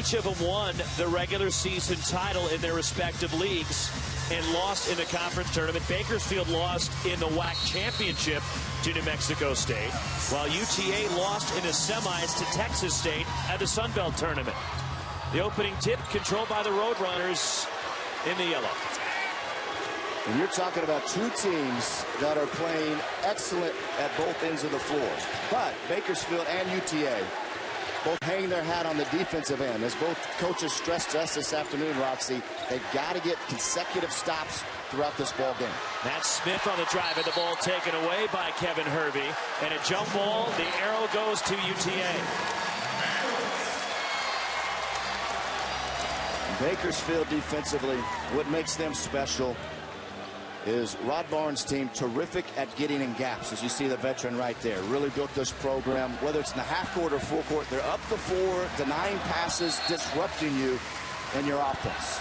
Each of them won the regular season title in their respective leagues and lost in the conference tournament. Bakersfield lost in the WAC championship to New Mexico State, while UTA lost in the semis to Texas State at the Sun Belt tournament. The opening tip controlled by the Roadrunners in the yellow. And you're talking about two teams that are playing excellent at both ends of the floor. But Bakersfield and UTA both hang their hat on the defensive end. As both coaches stressed to us this afternoon, Roxy, they've got to get consecutive stops throughout this ball game. Matt Smith on the drive, and the ball taken away by Kevin Hervey. And a jump ball, the arrow goes to UTA. Bakersfield defensively, what makes them special is Rod Barnes' team terrific at getting in gaps. As you see the veteran right there, really built this program. Whether it's in the half court or full court, they're up the floor, denying passes, disrupting you in your offense.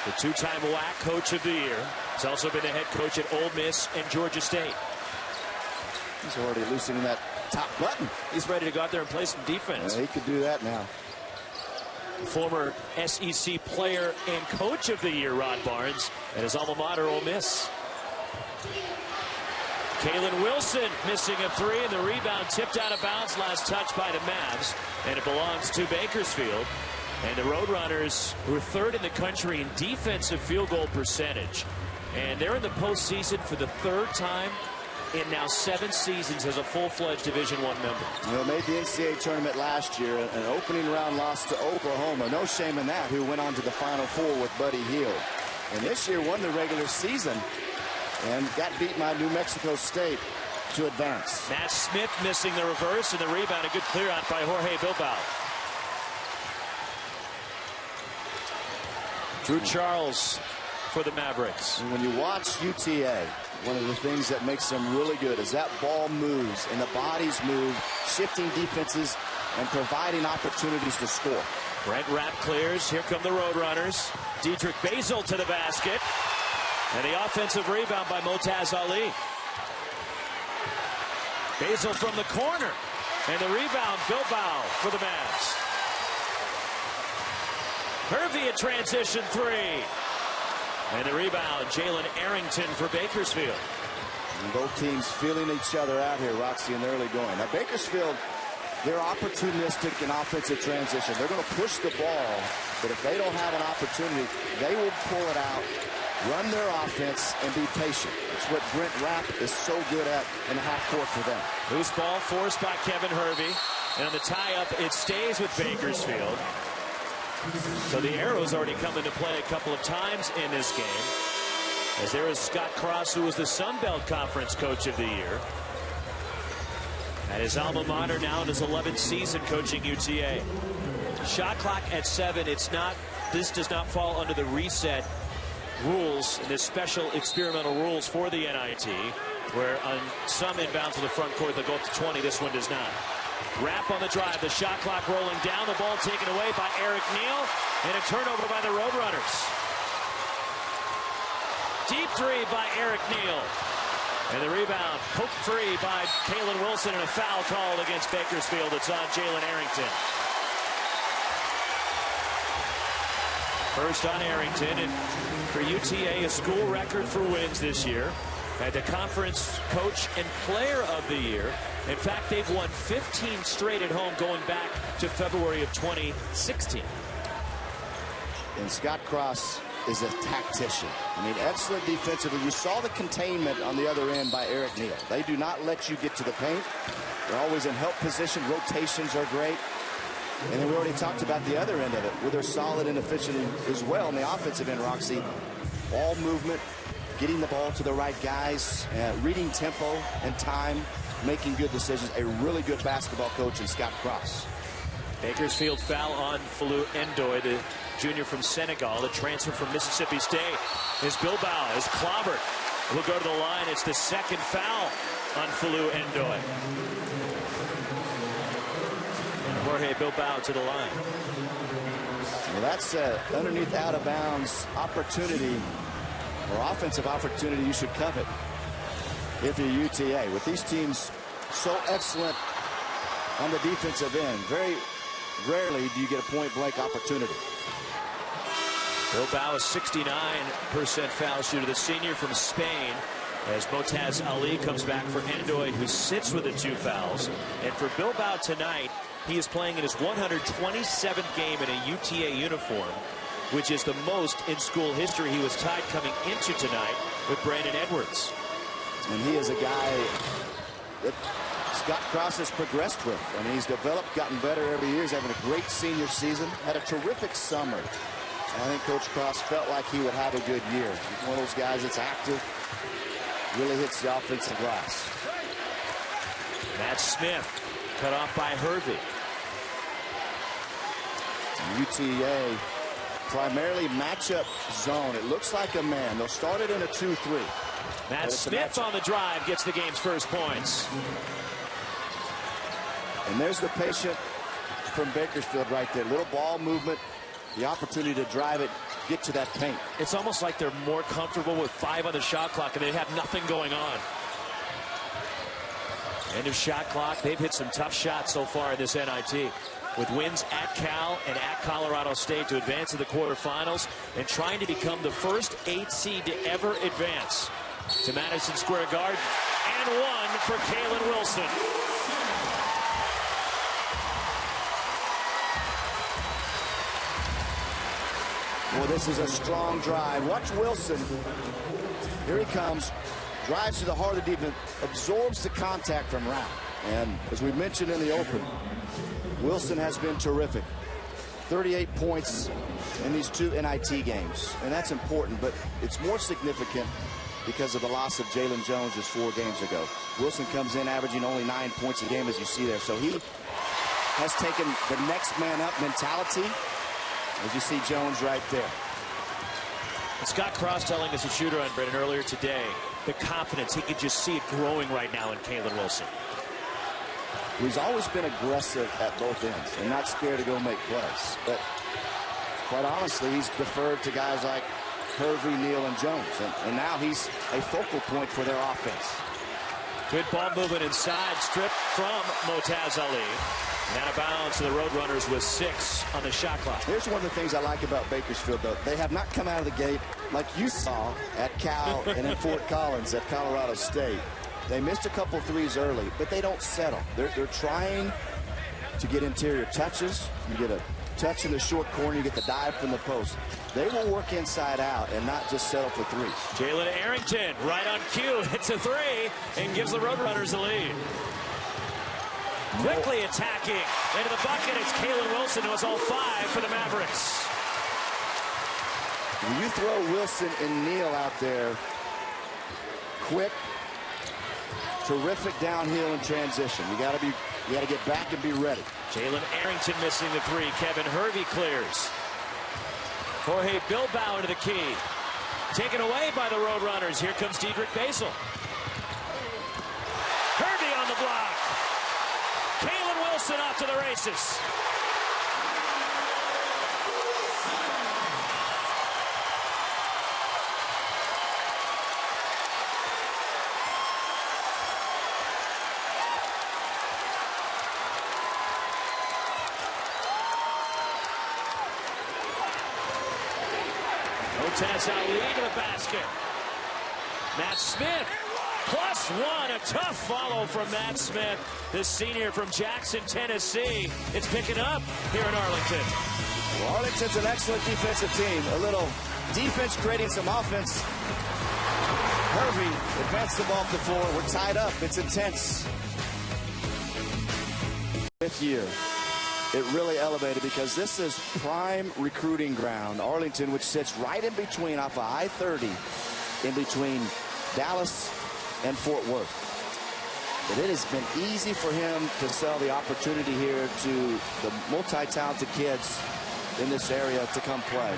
The two-time WAC Coach of the Year. He's also been the head coach at Ole Miss and Georgia State. He's already loosening that top button. He's ready to go out there and play some defense. Yeah, he could do that now. Former SEC Player and Coach of the Year, Rod Barnes, and his alma mater, Ole Miss. Kalen Wilson missing a three, and the rebound tipped out of bounds. Last touch by the Mavs, and it belongs to Bakersfield. And the Roadrunners were third in the country in defensive field goal percentage. And they're in the postseason for the third time in now 7 seasons as a full-fledged Division I member. You know, made the NCAA tournament last year, an opening round loss to Oklahoma. No shame in that, who went on to the Final Four with Buddy Hield. And this year won the regular season and got beat by New Mexico State to advance. Matt Smith missing the reverse, and the rebound, a good clear out by Jorge Bilbao. Drew Charles for the Mavericks. And when you watch UTA, one of the things that makes them really good is that ball moves and the bodies move, shifting defenses and providing opportunities to score. Brent Rapp clears. Here come the Roadrunners. Diedrich Basil to the basket. And the offensive rebound by Motaz Ali. Basil from the corner. And the rebound, Bilbao for the Mavs. Hervey a transition three. And the rebound, Jalen Arrington for Bakersfield. And both teams feeling each other out here, Roxy, in the early going. Now, Bakersfield, they're opportunistic in offensive transition. They're going to push the ball, but if they don't have an opportunity, they will pull it out, run their offense, and be patient. It's what Brent Rapp is so good at in the half court for them. Loose ball forced by Kevin Hervey. And on the tie-up, it stays with Bakersfield. So the arrow's already come into play a couple of times in this game. As there is Scott Cross, who was the Sun Belt Conference Coach of the Year. At his alma mater now in his 11th season coaching UTA. Shot clock at 7. This does not fall under the reset rules, the special experimental rules for the NIT, where on some inbounds to the front court they'll go up to 20. This one does not. Rapp on the drive, the shot clock rolling down, the ball taken away by Eric Neal, and a turnover by the Roadrunners. Deep three by Eric Neal. And the rebound, poke free by Kalen Wilson, and a foul called against Bakersfield. It's on Jalen Arrington. First on Arrington, and for UTA, a school record for wins this year. Had the conference coach and player of the year. In fact, they've won 15 straight at home going back to February of 2016. And Scott Cross is a tactician. I mean, excellent defensively. You saw the containment on the other end by Eric Neal. They do not let you get to the paint. They're always in help position. Rotations are great. And then we already talked about the other end of it, where they're solid and efficient as well in the offensive end, Roxy. Ball movement, getting the ball to the right guys, reading tempo and time, making good decisions. A really good basketball coach in Scott Cross. Bakersfield foul on Falou Ndoye, the junior from Senegal, the transfer from Mississippi State. As Bilbao is clobbered. Will go to the line. It's the second foul on Falou Ndoye. Jorge Bilbao to the line. Well, that's underneath out of bounds opportunity, or offensive opportunity you should covet if you're UTA. With these teams so excellent on the defensive end, very, rarely do you get a point-blank opportunity. Bilbao, a 69% foul shooter, the senior from Spain, as Motaz Ali comes back for Endoy, who sits with the 2 fouls. And for Bilbao tonight, he is playing in his 127th game in a UTA uniform, which is the most in school history. He was tied coming into tonight with Brandon Edwards. And he is a guy that Scott Cross has progressed with. I mean, he's developed, gotten better every year. He's having a great senior season, had a terrific summer. And I think Coach Cross felt like he would have a good year. He's one of those guys that's active, really hits the offensive glass. Matt Smith cut off by Hervey. UTA primarily matchup zone. It looks like a man. They'll start it in a 2-3. Matt Smith on the drive gets the game's first points. And there's the patient from Bakersfield right there. Little ball movement, the opportunity to drive it, get to that paint. It's almost like they're more comfortable with 5 on the shot clock and they have nothing going on. End of shot clock. They've hit some tough shots so far in this NIT, with wins at Cal and at Colorado State to advance to the quarterfinals and trying to become the first 8 seed to ever advance to Madison Square Garden. And 1 for Kalen Wilson. Well, this is a strong drive. Watch Wilson. Here he comes. Drives to the heart of the defense. Absorbs the contact from Rao. And as we mentioned in the open, Wilson has been terrific. 38 points in these 2 NIT games. And that's important, but it's more significant because of the loss of Jalen Jones just 4 games ago. Wilson comes in averaging only 9 points a game, as you see there. So he has taken the next man up mentality, as you see Jones right there. And Scott Cross telling us a shooter on Brennan earlier today, the confidence, he could just see it growing right now in Kalen Wilson. He's always been aggressive at both ends and not scared to go make plays. But quite honestly, he's deferred to guys like Hervey, Neal, and Jones. And now he's a focal point for their offense. Good ball movement inside, stripped from Motaz Ali. And out of bounds to the Roadrunners with 6 on the shot clock. Here's one of the things I like about Bakersfield, though. They have not come out of the gate like you saw at Cal and in Fort Collins at Colorado State. They missed a couple threes early, but they don't settle. They're trying to get interior touches. You get a touch in the short corner, you get the dive from the post. They will work inside out and not just settle for threes. Jalen Arrington, right on cue, hits a 3 and gives the Roadrunners the lead. Quickly attacking into the bucket. It's Kalen Wilson, who has all 5 for the Mavericks. When you throw Wilson and Neal out there, quick, terrific downhill in transition. You got to get back and be ready. Jalen Arrington missing the 3. Kevin Hervey clears. Jorge Bilbao into the key. Taken away by the Roadrunners. Here comes Diedrich Basel. Hervey on the block. Kalen Wilson off to the races. Motaz Ali to the basket. Matt Smith +1. A tough follow from Matt Smith, the senior from Jackson, Tennessee. It's picking up here in Arlington. Well, Arlington's an excellent defensive team. A little defense creating some offense. Hervey advanced the ball up the floor. We're tied up. It's intense. 5th year. It really elevated because this is prime recruiting ground. Arlington, which sits right in between off of I-30, in between Dallas and Fort Worth. But it has been easy for him to sell the opportunity here to the multi-talented kids in this area to come play.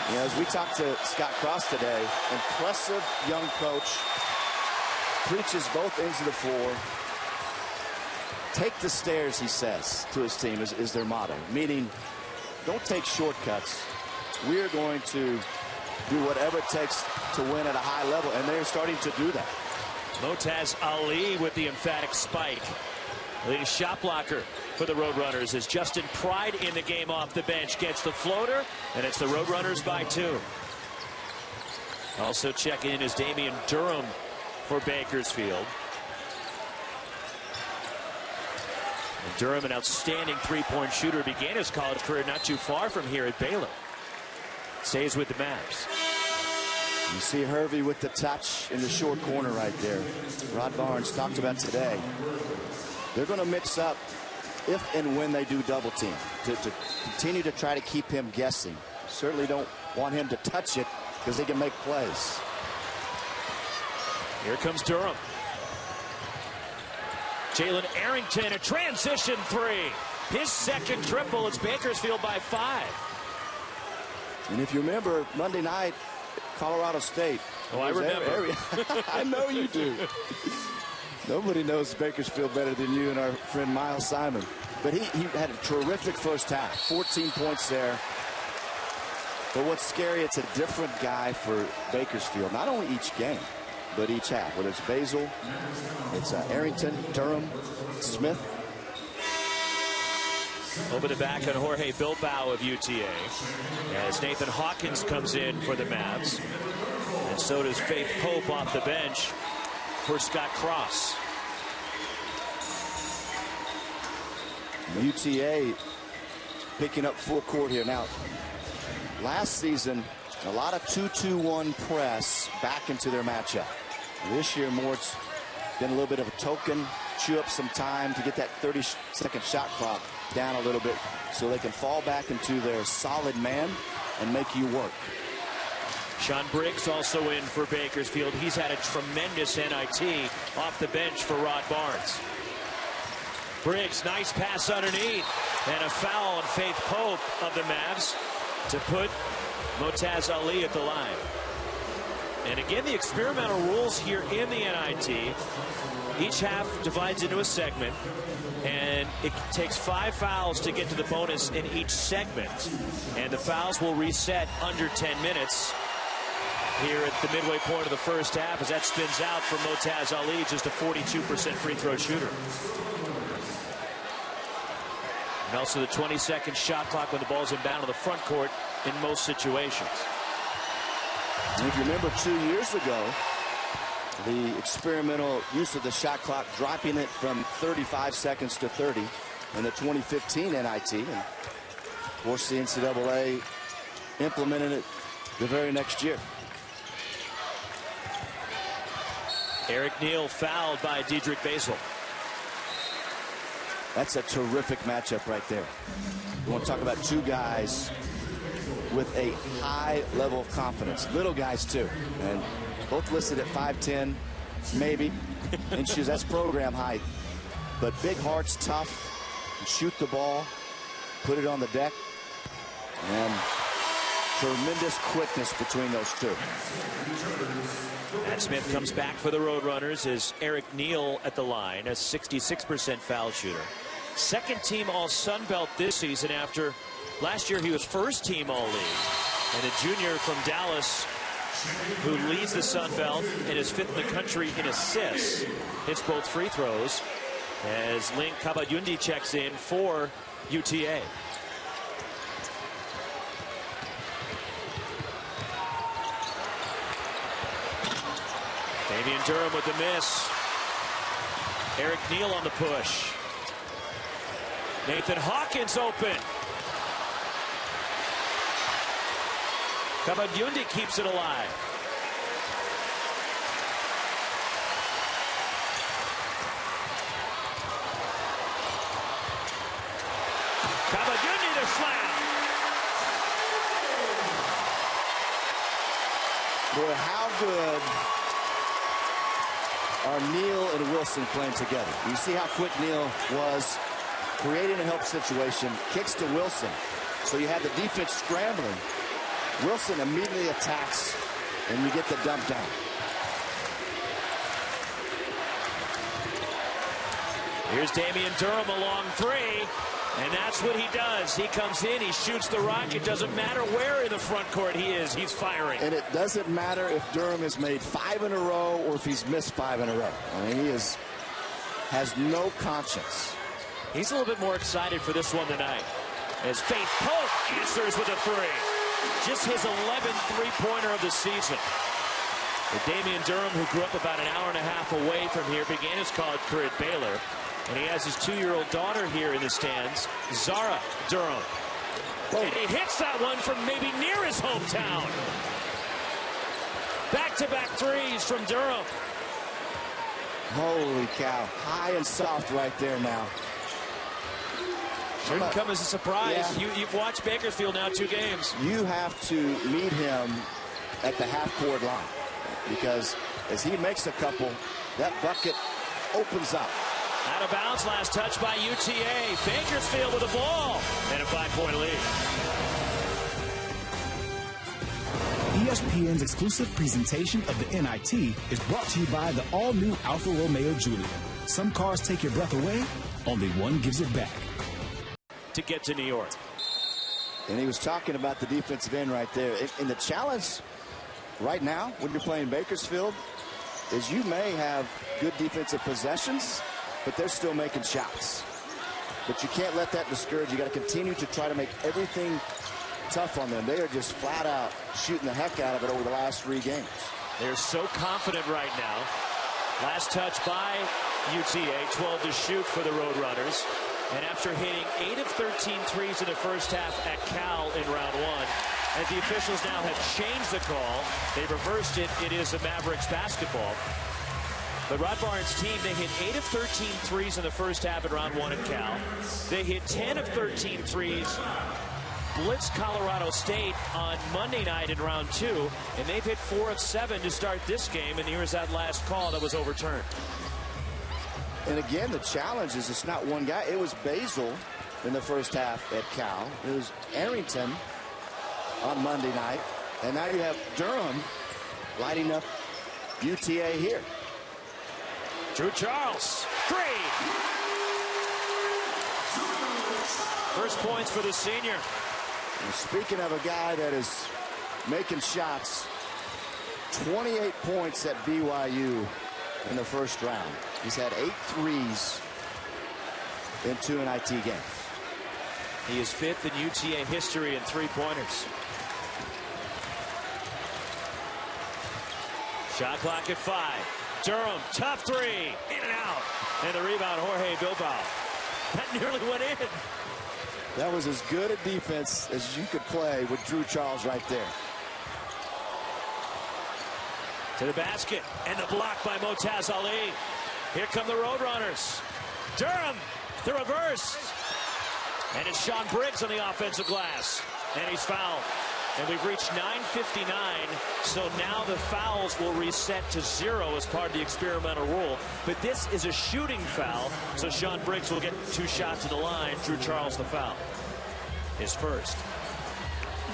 You know, as we talked to Scott Cross today, impressive young coach, preaches both ends of the floor. Take the stairs, he says to his team, is their motto. Meaning, don't take shortcuts. We're going to do whatever it takes to win at a high level, and they're starting to do that. Motaz Ali with the emphatic spike. Leading shot blocker for for the Roadrunners as Justin Pride in the game off the bench gets the floater, and it's the Roadrunners by 2. Also checking in is Damian Durham for Bakersfield. And Durham, an outstanding three-point shooter, began his college career not too far from here at Baylor. Stays with the Mavs. You see Hervey with the touch in the short corner right there. Rod Barnes talked about today. They're going to mix up if and when they do double team to continue to try to keep him guessing. Certainly don't want him to touch it because he can make plays. Here comes Durham. Jalen Arrington, a transition 3. His second triple. It's Bakersfield by 5. And if you remember Monday night, Colorado State. Oh, I remember. I know you do. Nobody knows Bakersfield better than you and our friend Miles Simon. But he had a terrific first half. 14 points there. But what's scary, it's a different guy for Bakersfield. Not only each game, but each half. Whether it's Basil, it's Arrington, Durham, Smith. Over the back on Jorge Bilbao of UTA. As Nathan Hawkins comes in for the Mavs. And so does Faith Pope off the bench for Scott Cross. UTA picking up full court here. Now, last season, a lot of 2-2-1 press back into their matchup. This year, more it's been a little bit of a token, chew up some time to get that 30-second shot clock down a little bit so they can fall back into their solid man and make you work. Sean Briggs also in for Bakersfield. He's had a tremendous NIT off the bench for Rod Barnes. Briggs, nice pass underneath, and a foul on Faith Pope of the Mavs to put Motaz Ali at the line. And again, the experimental rules here in the NIT. Each half divides into a segment, and it takes 5 fouls to get to the bonus in each segment. And the fouls will reset under 10 minutes here at the midway point of the first half as that spins out for Motaz Ali, just a 42% free throw shooter. And also the 20-second shot clock when the ball's inbound on the front court in most situations. And if you remember 2 years ago, the experimental use of the shot clock, dropping it from 35 seconds to 30 in the 2015 NIT. And of course, the NCAA implemented it the very next year. Eric Neal fouled by Dedrick Basil. That's a terrific matchup right there. You want to talk about two guys with a high level of confidence. Little guys, too. And both listed at 5'10", maybe, inches. That's program height. But big hearts, tough, shoot the ball, put it on the deck. And tremendous quickness between those two. Matt Smith comes back for the Roadrunners as Eric Neal at the line, a 66% foul shooter. Second team All-Sun Belt this season after last year he was first team All-League. And a junior from Dallas who leads the Sun Belt and is 5th in the country in assists. Hits both free throws as Link Kabayundi checks in for UTA. Damian Durham with the miss. Eric Neal on the push. Nathan Hawkins open. Kabayundi keeps it alive. Kabayundi the slam. Boy, how good are Neal and Wilson playing together? You see how quick Neal was creating a help situation, kicks to Wilson. So you had the defense scrambling. Wilson immediately attacks, and you get the dump down. Here's Damian Durham, a long three, and that's what he does. He comes in, he shoots the rock. It doesn't matter where in the front court he is, he's firing. And it doesn't matter if Durham has made 5 in a row or if he's missed 5 in a row. I mean, he has no conscience. He's a little bit more excited for this one tonight. As Faith Pope answers with a three. Just his 11th three-pointer of the season. And Damian Durham, who grew up about an hour and a half away from here, began his college career at Baylor. And he has his 2-year-old daughter here in the stands, Zara Durham. And he hits that one from maybe near his hometown. Back-to-back threes from Durham. Holy cow. High and soft right there now. Shouldn't come as a surprise. Yeah. You've watched Bakersfield now 2 games. You have to meet him at the half-court line. Because as he makes a couple, that bucket opens up. Out of bounds, last touch by UTA. Bakersfield with a ball and a 5-point lead. ESPN's exclusive presentation of the NIT is brought to you by the all-new Alfa Romeo Giulia. Some cars take your breath away, only one gives it back. To get to New York. And he was talking about the defensive end right there. And the challenge right now when you're playing Bakersfield is you may have good defensive possessions, but they're still making shots. But you can't let that discourage you. You got to continue to try to make everything tough on them. They are just flat out shooting the heck out of it over the last 3 games. They're so confident right now. Last touch by UTA, 12 to shoot for the Roadrunners. And after hitting 8 of 13 threes in the first half at Cal in round 1, and the officials now have changed the call. They reversed it. It is a Mavericks basketball. But Rod Barnes' team, they hit 8 of 13 threes in the first half at round 1 at Cal. They hit 10 of 13 threes, blitzed Colorado State on Monday night in round 2, and they've hit 4 of 7 to start this game, and here's that last call that was overturned. And again, the challenge is it's not one guy. It was Basil in the first half at Cal. It was Arlington on Monday night. And now you have Durham lighting up UTA here. Drew Charles, 3. First points for the senior. And speaking of a guy that is making shots, 28 points at BYU in the first round. He's had 8 threes in 2 NIT games. He is 5th in UTA history in 3-pointers. Shot clock at 5. Durham, tough 3, in and out. And the rebound, Jorge Bilbao. That nearly went in. That was as good a defense as you could play with Drew Charles right there. To the basket, and the block by Motaz Ali. Here come the Roadrunners. Durham, the reverse. And it's Sean Briggs on the offensive glass. And he's fouled. And we've reached 9:59, so now the fouls will reset to 0 as part of the experimental rule. But this is a shooting foul, so Sean Briggs will get 2 shots to the line. Drew Charles the foul. His first.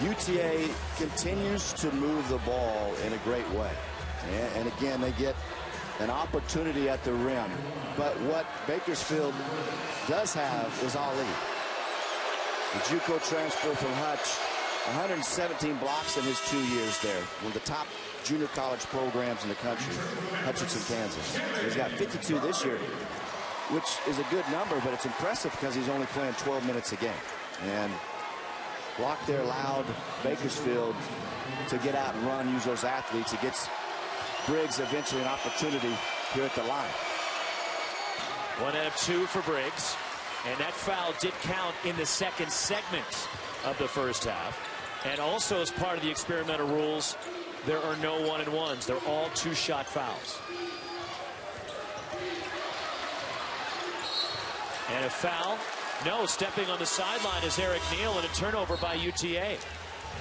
UTA continues to move the ball in a great way. And again, they get an opportunity at the rim. But what Bakersfield does have is Ali. The JUCO transfer from Hutch, 117 blocks in his 2 years there. One of the top junior college programs in the country, Hutchinson, Kansas. He's got 52 this year, which is a good number, but it's impressive because he's only playing 12 minutes a game. And block there allowed Bakersfield to get out and run, use those athletes. It gets Briggs eventually an opportunity here at the line. 1 out of 2 for Briggs. And that foul did count in the second segment of the first half. And also as part of the experimental rules, there are no 1-and-1s. They're all 2-shot fouls. And a foul. No, stepping on the sideline is Eric Neal, and a turnover by UTA.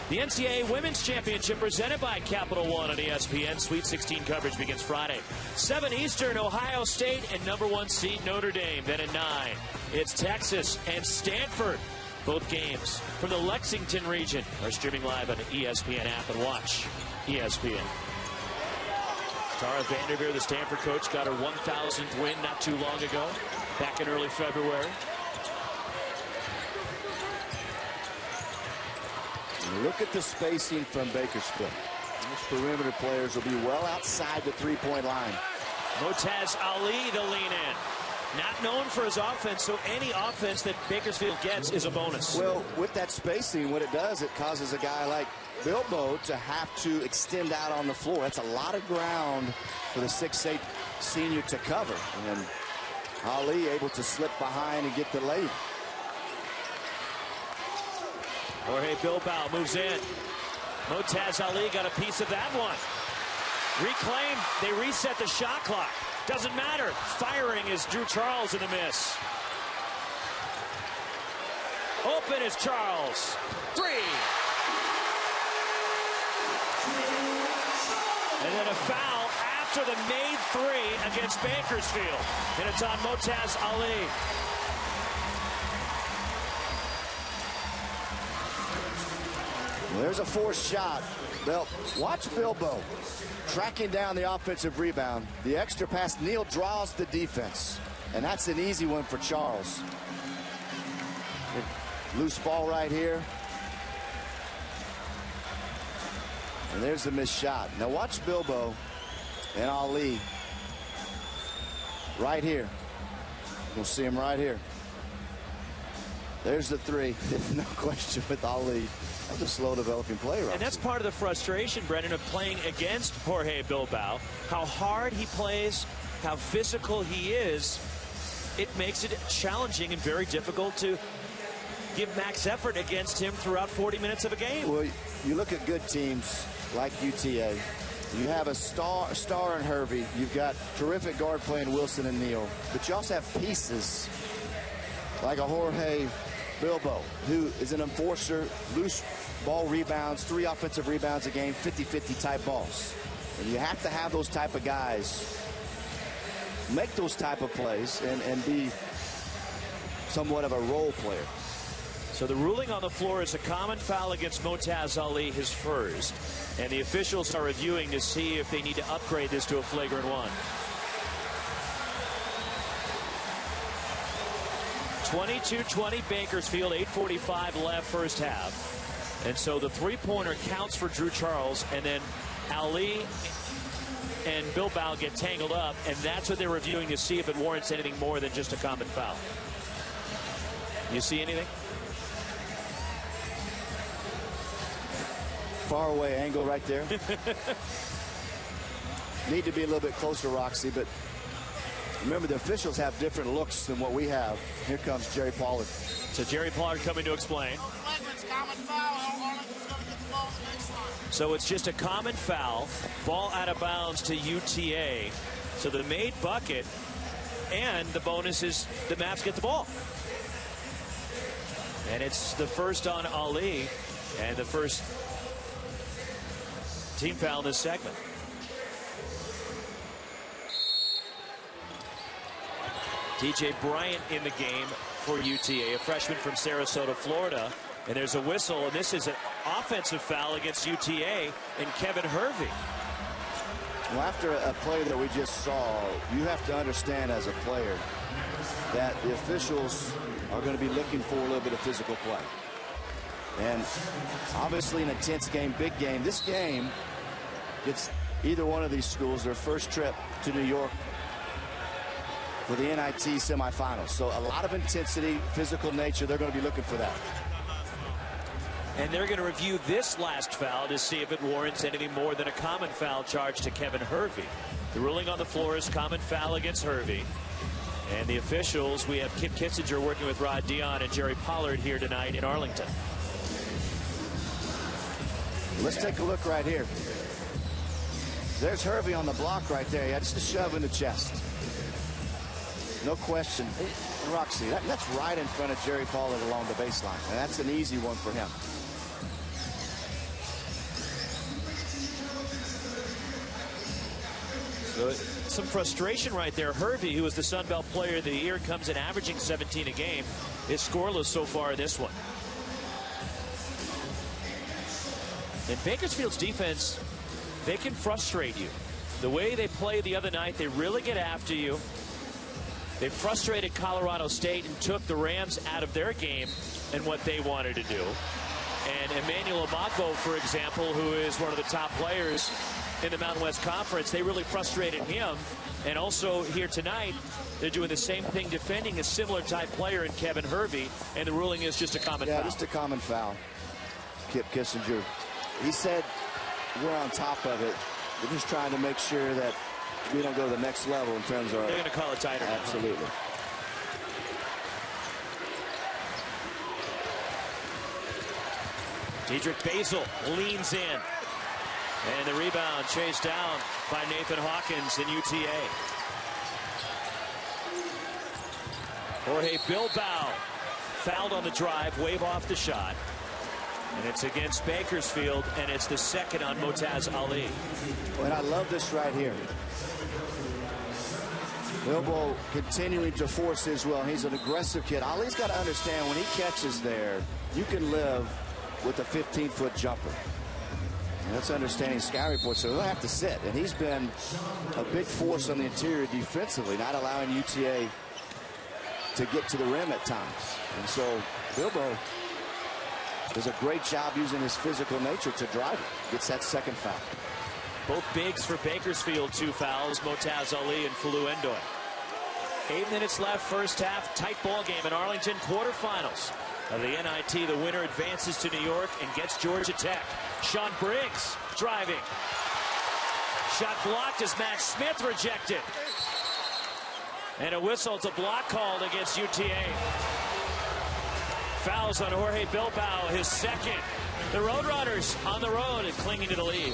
The NCAA Women's Championship presented by Capital One on ESPN. Sweet 16 coverage begins Friday. 7 Eastern, Ohio State and #1 seed Notre Dame. Then at 9, it's Texas and Stanford. Both games from the Lexington region are streaming live on the ESPN app, and watch ESPN. Tara Vanderveer, the Stanford coach, got her 1,000th win not too long ago, back in early February. Look at the spacing from Bakersfield. These perimeter players will be well outside the 3-point line. Motaz Ali, the lean in. Not known for his offense, so any offense that Bakersfield gets is a bonus. Well, with that spacing, what it does, it causes a guy like Bilbo to have to extend out on the floor. That's a lot of ground for the 6'8" senior to cover. And then Ali able to slip behind and get the lead. Jorge Bilbao moves in. Motaz Ali got a piece of that one. Reclaim. They reset the shot clock. Doesn't matter. Firing is Drew Charles in the miss. Open is Charles. 3. And then a foul after the made 3 against Bakersfield. And it's on Motaz Ali. Well, there's a forced shot. Well, watch Bilbo tracking down the offensive rebound. The extra pass, Neal draws the defense. And that's an easy one for Charles. Loose ball right here. And there's the missed shot. Now watch Bilbo and Ali right here. You'll see him right here. There's the 3. No question with Ali. That's a slow developing player. And that's part of the frustration, Brendan, of playing against Jorge Bilbao. How hard he plays, how physical he is. It makes it challenging and very difficult to give max effort against him throughout 40 minutes of a game. Well, you look at good teams like UTA. You have a star in Hervey. You've got terrific guard play in Wilson and Neal. But you also have pieces like a Jorge Bilbo, who is an enforcer, loose ball rebounds, 3 offensive rebounds a game, 50-50 type balls. And you have to have those type of guys make those type of plays and be somewhat of a role player. So the ruling on the floor is a common foul against Motaz Ali, his first. And the officials are reviewing to see if they need to upgrade this to a flagrant 1. 22-20 Bakersfield, 8:45 left first half. And so the 3-pointer counts for Drew Charles, and then Ali and Bilbao get tangled up, and that's what they're reviewing to see if it warrants anything more than just a common foul. You see anything? Far away angle right there. Need to be a little bit closer, Roxy, but remember, the officials have different looks than what we have. Here comes Jerry Pollard. So Jerry Pollard coming to explain. So it's just a common foul. Ball out of bounds to UTA. So the made bucket, and the bonus is the Mavs get the ball. And it's the first on Ali, and the first team foul in this segment. TJ Bryant in the game for UTA, a freshman from Sarasota, Florida. And there's a whistle, and this is an offensive foul against UTA and Kevin Hervey. Well, after a play that we just saw, you have to understand as a player that the officials are going to be looking for a little bit of physical play. And obviously an intense game, big game. This game gets either one of these schools their first trip to New York for the NIT semifinals. So a lot of intensity, physical nature. They're going to be looking for that. And they're going to review this last foul to see if it warrants anything more than a common foul charge to Kevin Hervey. The ruling on the floor is common foul against Hervey. And the officials, we have Kip Kissinger working with Rod Dion and Jerry Pollard here tonight in Arlington. Let's take a look right here. There's Hervey on the block right there. He had just a shove in the chest. No question. Roxy, that's right in front of Jerry Pollard along the baseline. And that's an easy one for him. So some frustration right there. Hervey, who was the Sun Belt Player of the Year, comes in averaging 17 a game, is scoreless so far in this one. And Bakersfield's defense, they can frustrate you. The way they played the other night, they really get after you. They frustrated Colorado State and took the Rams out of their game and what they wanted to do. And Emmanuel Amako, for example, who is one of the top players in the Mountain West Conference, they really frustrated him And also here tonight, they're doing the same thing, defending a similar type player in Kevin Hervey, and the ruling is just a common foul. Yeah, just a common foul. Kip Kissinger, he said we're on top of it. We're just trying to make sure that we don't go to the next level in terms of... They're going to call it tighter. Absolutely. Dedrick Basil leans in. And the rebound chased down by Nathan Hawkins in UTA. Jorge Bilbao fouled on the drive, wave off the shot. And it's against Bakersfield, and it's the second on Motaz Ali. And I love this right here. Bilbao continuing to force his will. He's an aggressive kid. Ali's got to understand when he catches there, you can live with a 15-foot jumper. And that's understanding sky report, so he'll have to sit. And he's been a big force on the interior defensively, not allowing UTA to get to the rim at times. And so Bilbao does a great job using his physical nature to drive it. Gets that second foul. Both bigs for Bakersfield, 2 fouls, Motaz Ali and Fulu Endoy. 8 minutes left, first half, tight ball game in Arlington, quarterfinals of the NIT. The winner advances to New York and gets Georgia Tech. Sean Briggs driving. Shot blocked as Max Smith rejected. And a whistle. It's a block called against UTA. Fouls on Jorge Bilbao, his second. The Roadrunners on the road and clinging to the lead.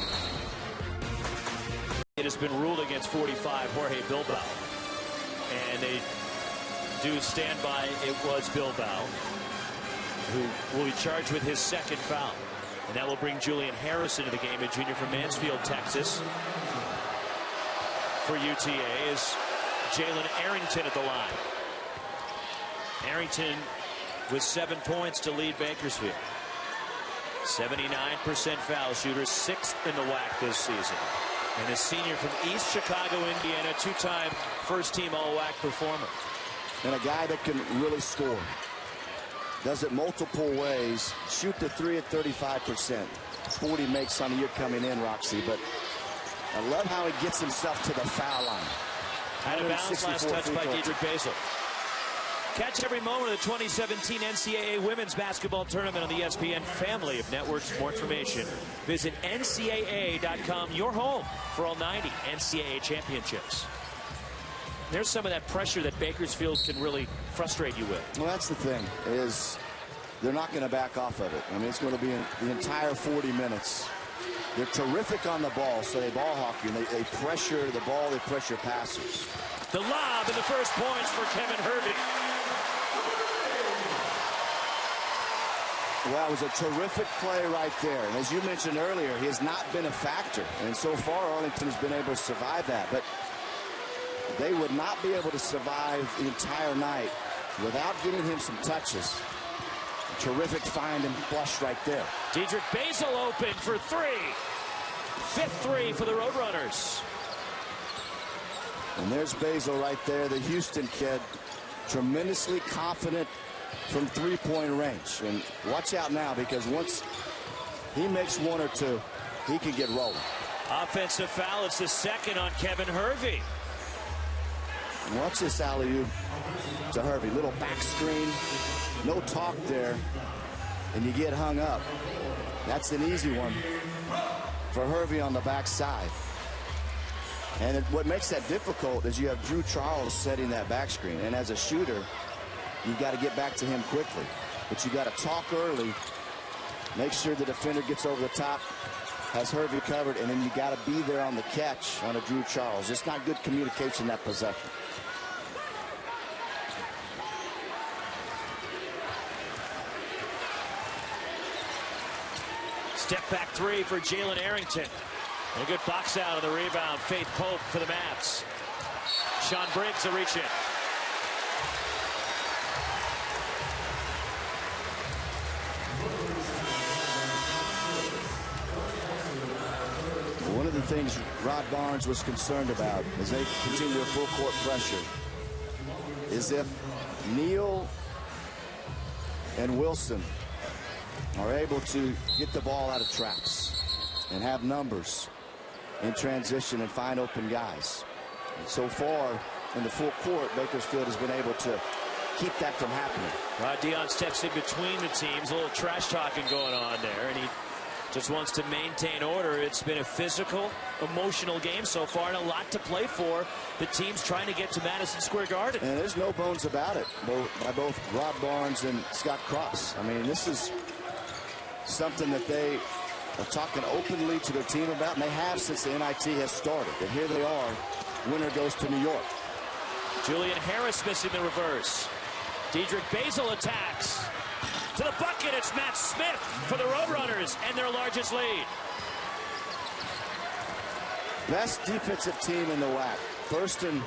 It has been ruled against 45, Jorge Bilbao. And they do stand by it was Bilbao, who will be charged with his second foul. And that will bring Julian Harris into the game, a junior from Mansfield, Texas. For UTA is Jalen Arrington at the line. Arrington with 7 points to lead Bakersfield. 79% foul shooter, 6th in the WAC this season. And a senior from East Chicago, Indiana, 2-time first-team All-WAC performer. And a guy that can really score. Does it multiple ways. Shoot the 3 at 35%. 40 makes on the year coming in, Roxy. But I love how he gets himself to the foul line. Out of bounds, last touch by Dedrick Basil. Catch every moment of the 2017 NCAA Women's Basketball Tournament on the ESPN family of networks. For more information, visit ncaa.com, your home for all 90 NCAA championships. There's some of that pressure that Bakersfield can really frustrate you with. Well, that's the thing, is they're not going to back off of it. I mean, it's going to be the entire 40 minutes. They're terrific on the ball, so they ball hockey, and they pressure the ball, they pressure passers. The lob and the first points for Kevin Hervey. Well, it was a terrific play right there. And as you mentioned earlier, he has not been a factor. And so far, Arlington has been able to survive that. But they would not be able to survive the entire night without getting him some touches. A terrific find and flush right there. Dedrick Basil open for 3. 5th 3 for the Roadrunners. And there's Basil right there, the Houston kid. Tremendously confident from three-point range. And watch out now, because once he makes 1 or 2, he can get rolling. Offensive foul. It's the second on Kevin Hervey. And watch this alley-oop to Hervey. Little back screen. No talk there. And you get hung up. That's an easy one for Hervey on the backside. And what makes that difficult is you have Drew Charles setting that back screen. And as a shooter, you've got to get back to him quickly. But you got to talk early. Make sure the defender gets over the top, has Hervey covered, and then you got to be there on the catch on a Drew Charles. It's not good communication that possession. Step back 3 for Jalen Arrington. And a good box out of the rebound. Faith Pope for the Mavs. Sean Briggs a reach in. One of the things Rod Barnes was concerned about as they continue their full court pressure is if Neal and Wilson are able to get the ball out of traps and have numbers in transition and find open guys. And so far in the full court, Bakersfield has been able to keep that from happening. Dion steps in between the teams. A little trash talking going on there, and he just wants to maintain order. It's been a physical, emotional game so far, and a lot to play for. The team's trying to get to Madison Square Garden. And there's no bones about it by both Rob Barnes and Scott Cross. I mean, this is something that they are talking openly to their team about, and they have since the NIT has started. And here they are. Winner goes to New York. Julian Harris missing the reverse. Dedrick Basil attacks. To the bucket, it's Matt Smith for the Roadrunners and their largest lead. Best defensive team in the WAC. First in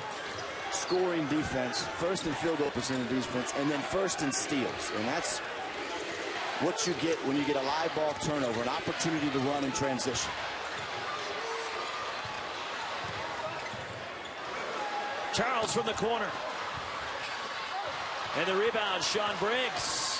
scoring defense, first in field goal percentage defense, and then first in steals. And that's what you get when you get a live ball turnover, an opportunity to run in transition. Charles from the corner. And the rebound, Sean Briggs.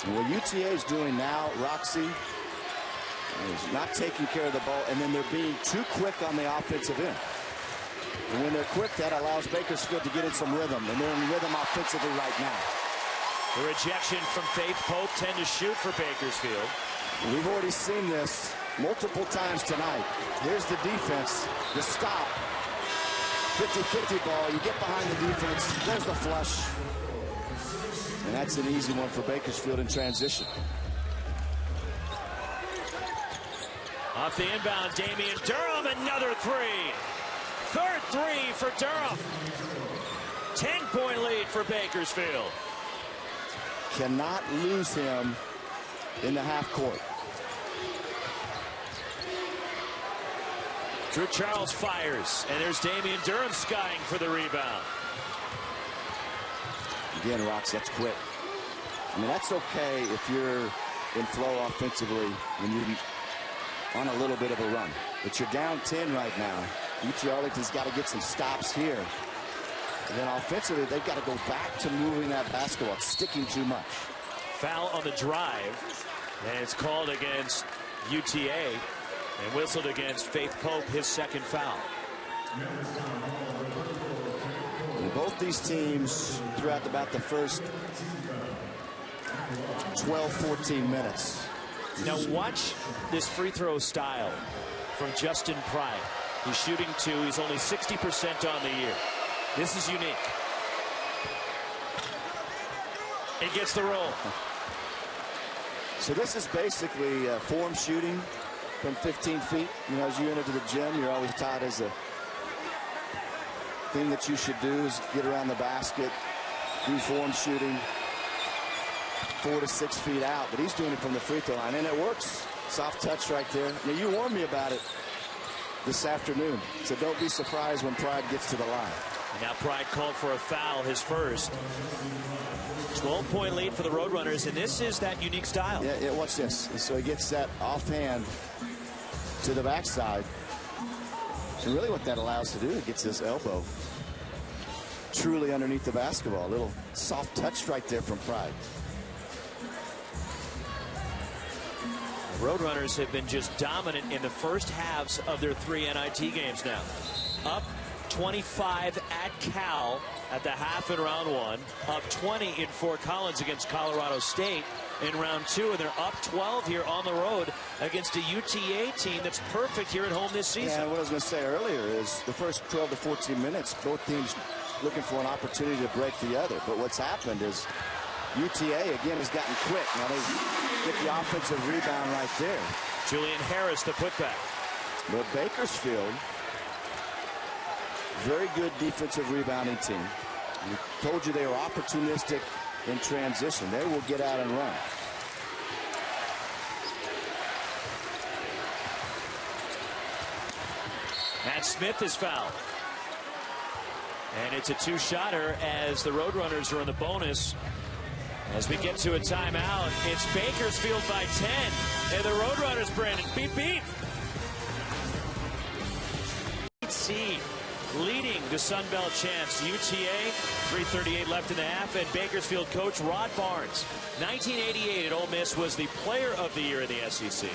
What UTA is doing now, Roxy, is not taking care of the ball, and then they're being too quick on the offensive end. And when they're quick, that allows Bakersfield to get in some rhythm, and they're in rhythm offensively right now. The rejection from Faith Pope, 10 to shoot for Bakersfield. We've already seen this multiple times tonight. Here's the defense, the stop. 50-50 ball, you get behind the defense, there's the flush. And that's an easy one for Bakersfield in transition. Off the inbound, Damian Durham, another three. Third three for Durham. 10-point lead for Bakersfield. Cannot lose him in the half court. Drew Charles fires, and there's Damian Durham skying for the rebound. Again, Rox, that's quick. I mean, that's okay if you're in flow offensively when you're on a little bit of a run. But you're down 10 right now. UT Arlington's got to get some stops here. And then offensively, they've got to go back to moving that basketball. It's sticking too much. Foul on the drive, and it's called against UTA and whistled against Faith Pope, his second foul. And both these teams throughout about the first 12-14 minutes. Now watch this free throw style from Justin Pride. He's shooting two. He's only 60% on the year. This is unique. He gets the roll. So this is basically form shooting from 15 feet. You know, as you enter the gym, you're always taught as a thing that you should do is get around the basket, do form shooting 4 to 6 feet out. But he's doing it from the free throw line, and it works. Soft touch right there. Now, you warned me about it this afternoon, so don't be surprised when Pride gets to the line. And now Pride called for a foul, his first. 12-point lead for the Roadrunners, and this is that unique style. Yeah, watch this. And so he gets that offhand to the backside. And really what that allows to do, it gets his elbow truly underneath the basketball. A little soft touch right there from Pride. Roadrunners have been just dominant in the first halves of their 3 NIT games now. Up 25 at Cal at the half in round 1. Up 20 in Fort Collins against Colorado State in round 2. And they're up 12 here on the road against a UTA team that's perfect here at home this season. Yeah, what I was going to say earlier is the first 12 to 14 minutes, both teams looking for an opportunity to break the other. But what's happened is UTA, again, has gotten quick. Now they get the offensive rebound right there. Julian Harris, the putback. But Bakersfield, very good defensive rebounding team. We told you they were opportunistic in transition. They will get out and run. Matt Smith is fouled. And it's a two-shotter as the Roadrunners are in the bonus. As we get to a timeout, it's Bakersfield by 10. And the Roadrunners, Brandon, beep, beep. Seed leading the the Sun Belt champs, UTA, 3:38 left in the half, and Bakersfield coach Rod Barnes. 1988 at Ole Miss was the player of the year in the SEC.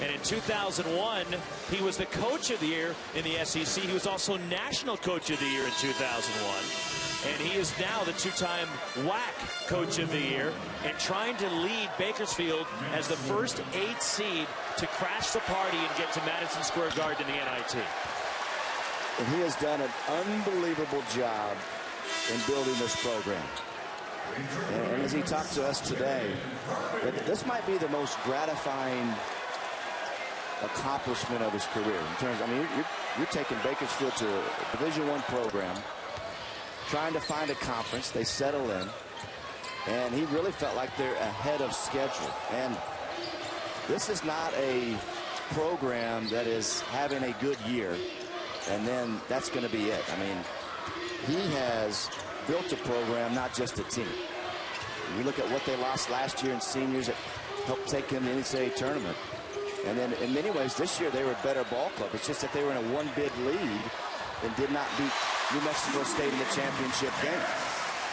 And in 2001, he was the coach of the year in the SEC. He was also national coach of the year in 2001. And he is now the two-time WAC coach of the year and trying to lead Bakersfield as the first 8 seed to crash the party and get to Madison Square Garden in the NIT. And he has done an unbelievable job in building this program. And as he talked to us today, this might be the most gratifying accomplishment of his career. In terms, I mean, you're taking Bakersfield to a Division I program, trying to find a conference. They settle in, and he really felt like they're ahead of schedule. And this is not a program that is having a good year, and then that's going to be it. I mean, he has built a program, not just a team. You look at what they lost last year in seniors that helped take him to the NCAA tournament. And then in many ways this year they were a better ball club. It's just that they were in a one-bid lead and did not beat New Mexico State in the championship game.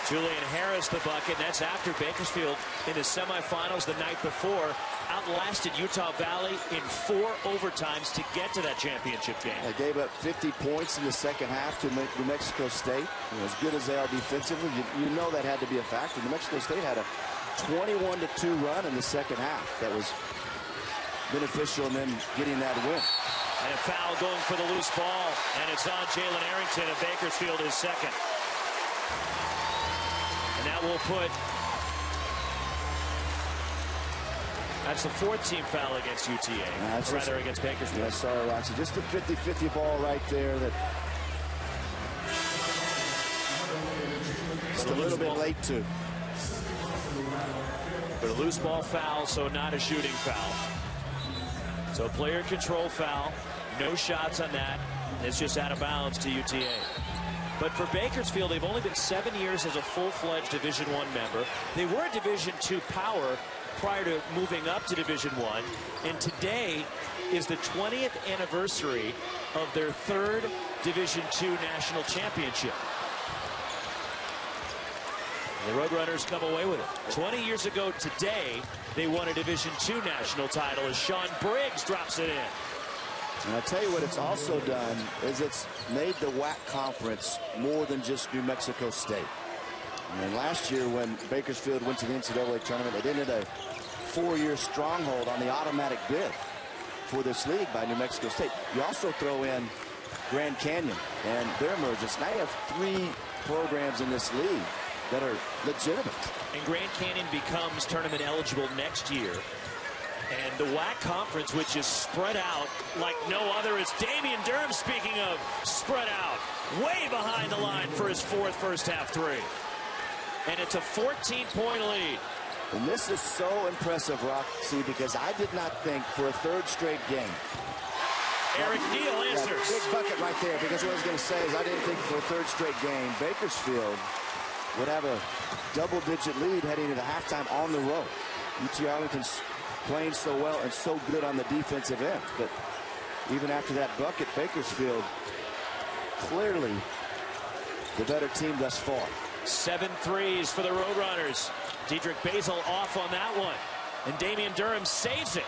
Julian Harris the bucket. That's after Bakersfield in the semifinals the night before outlasted Utah Valley in 4 overtimes to get to that championship game. They gave up 50 points in the second half to New Mexico State. As good as they are defensively, you know that had to be a factor. New Mexico State had a 21-2 run in the second half that was beneficial in them getting that win. And a foul going for the loose ball, and it's on Jalen Arrington, and Bakersfield is second. And that will put, that's the 4th team foul against UTA, rather against Bakersfield. Yeah, sorry, Roxy. Just a 50-50 ball right there that just a little bit late too. But a loose ball foul, so not a shooting foul. So player control foul, no shots on that. It's just out of bounds to UTA. But for Bakersfield, they've only been 7 years as a full-fledged Division I member. They were a Division II power prior to moving up to Division I. And today is the 20th anniversary of their 3rd Division II national championship. The Roadrunners come away with it. 20 years ago today, they won a Division II national title as Sean Briggs drops it in. And I'll tell you what it's also done is it's made the WAC conference more than just New Mexico State. And last year when Bakersfield went to the NCAA tournament, they ended a 4-year stronghold on the automatic bid for this league by New Mexico State. You also throw in Grand Canyon and their emergence. Now you have 3 programs in this league that are legitimate. And Grand Canyon becomes tournament eligible next year. And the WAC conference, which is spread out like no other, is Damian Durham, speaking of spread out, way behind the line for his 4th first-half 3. And it's a 14-point lead. And this is so impressive, Roxy, because I did not think for a 3rd straight game. Eric Neal answers. Big bucket right there, because what I was going to say is I didn't think for a 3rd straight game Bakersfield would have a double-digit lead heading into halftime on the road. UT Arlington's playing so well and so good on the defensive end. But even after that bucket, Bakersfield clearly the better team thus far. 7 threes for the Roadrunners. Diedrich Basil off on that one. And Damian Durham saves it.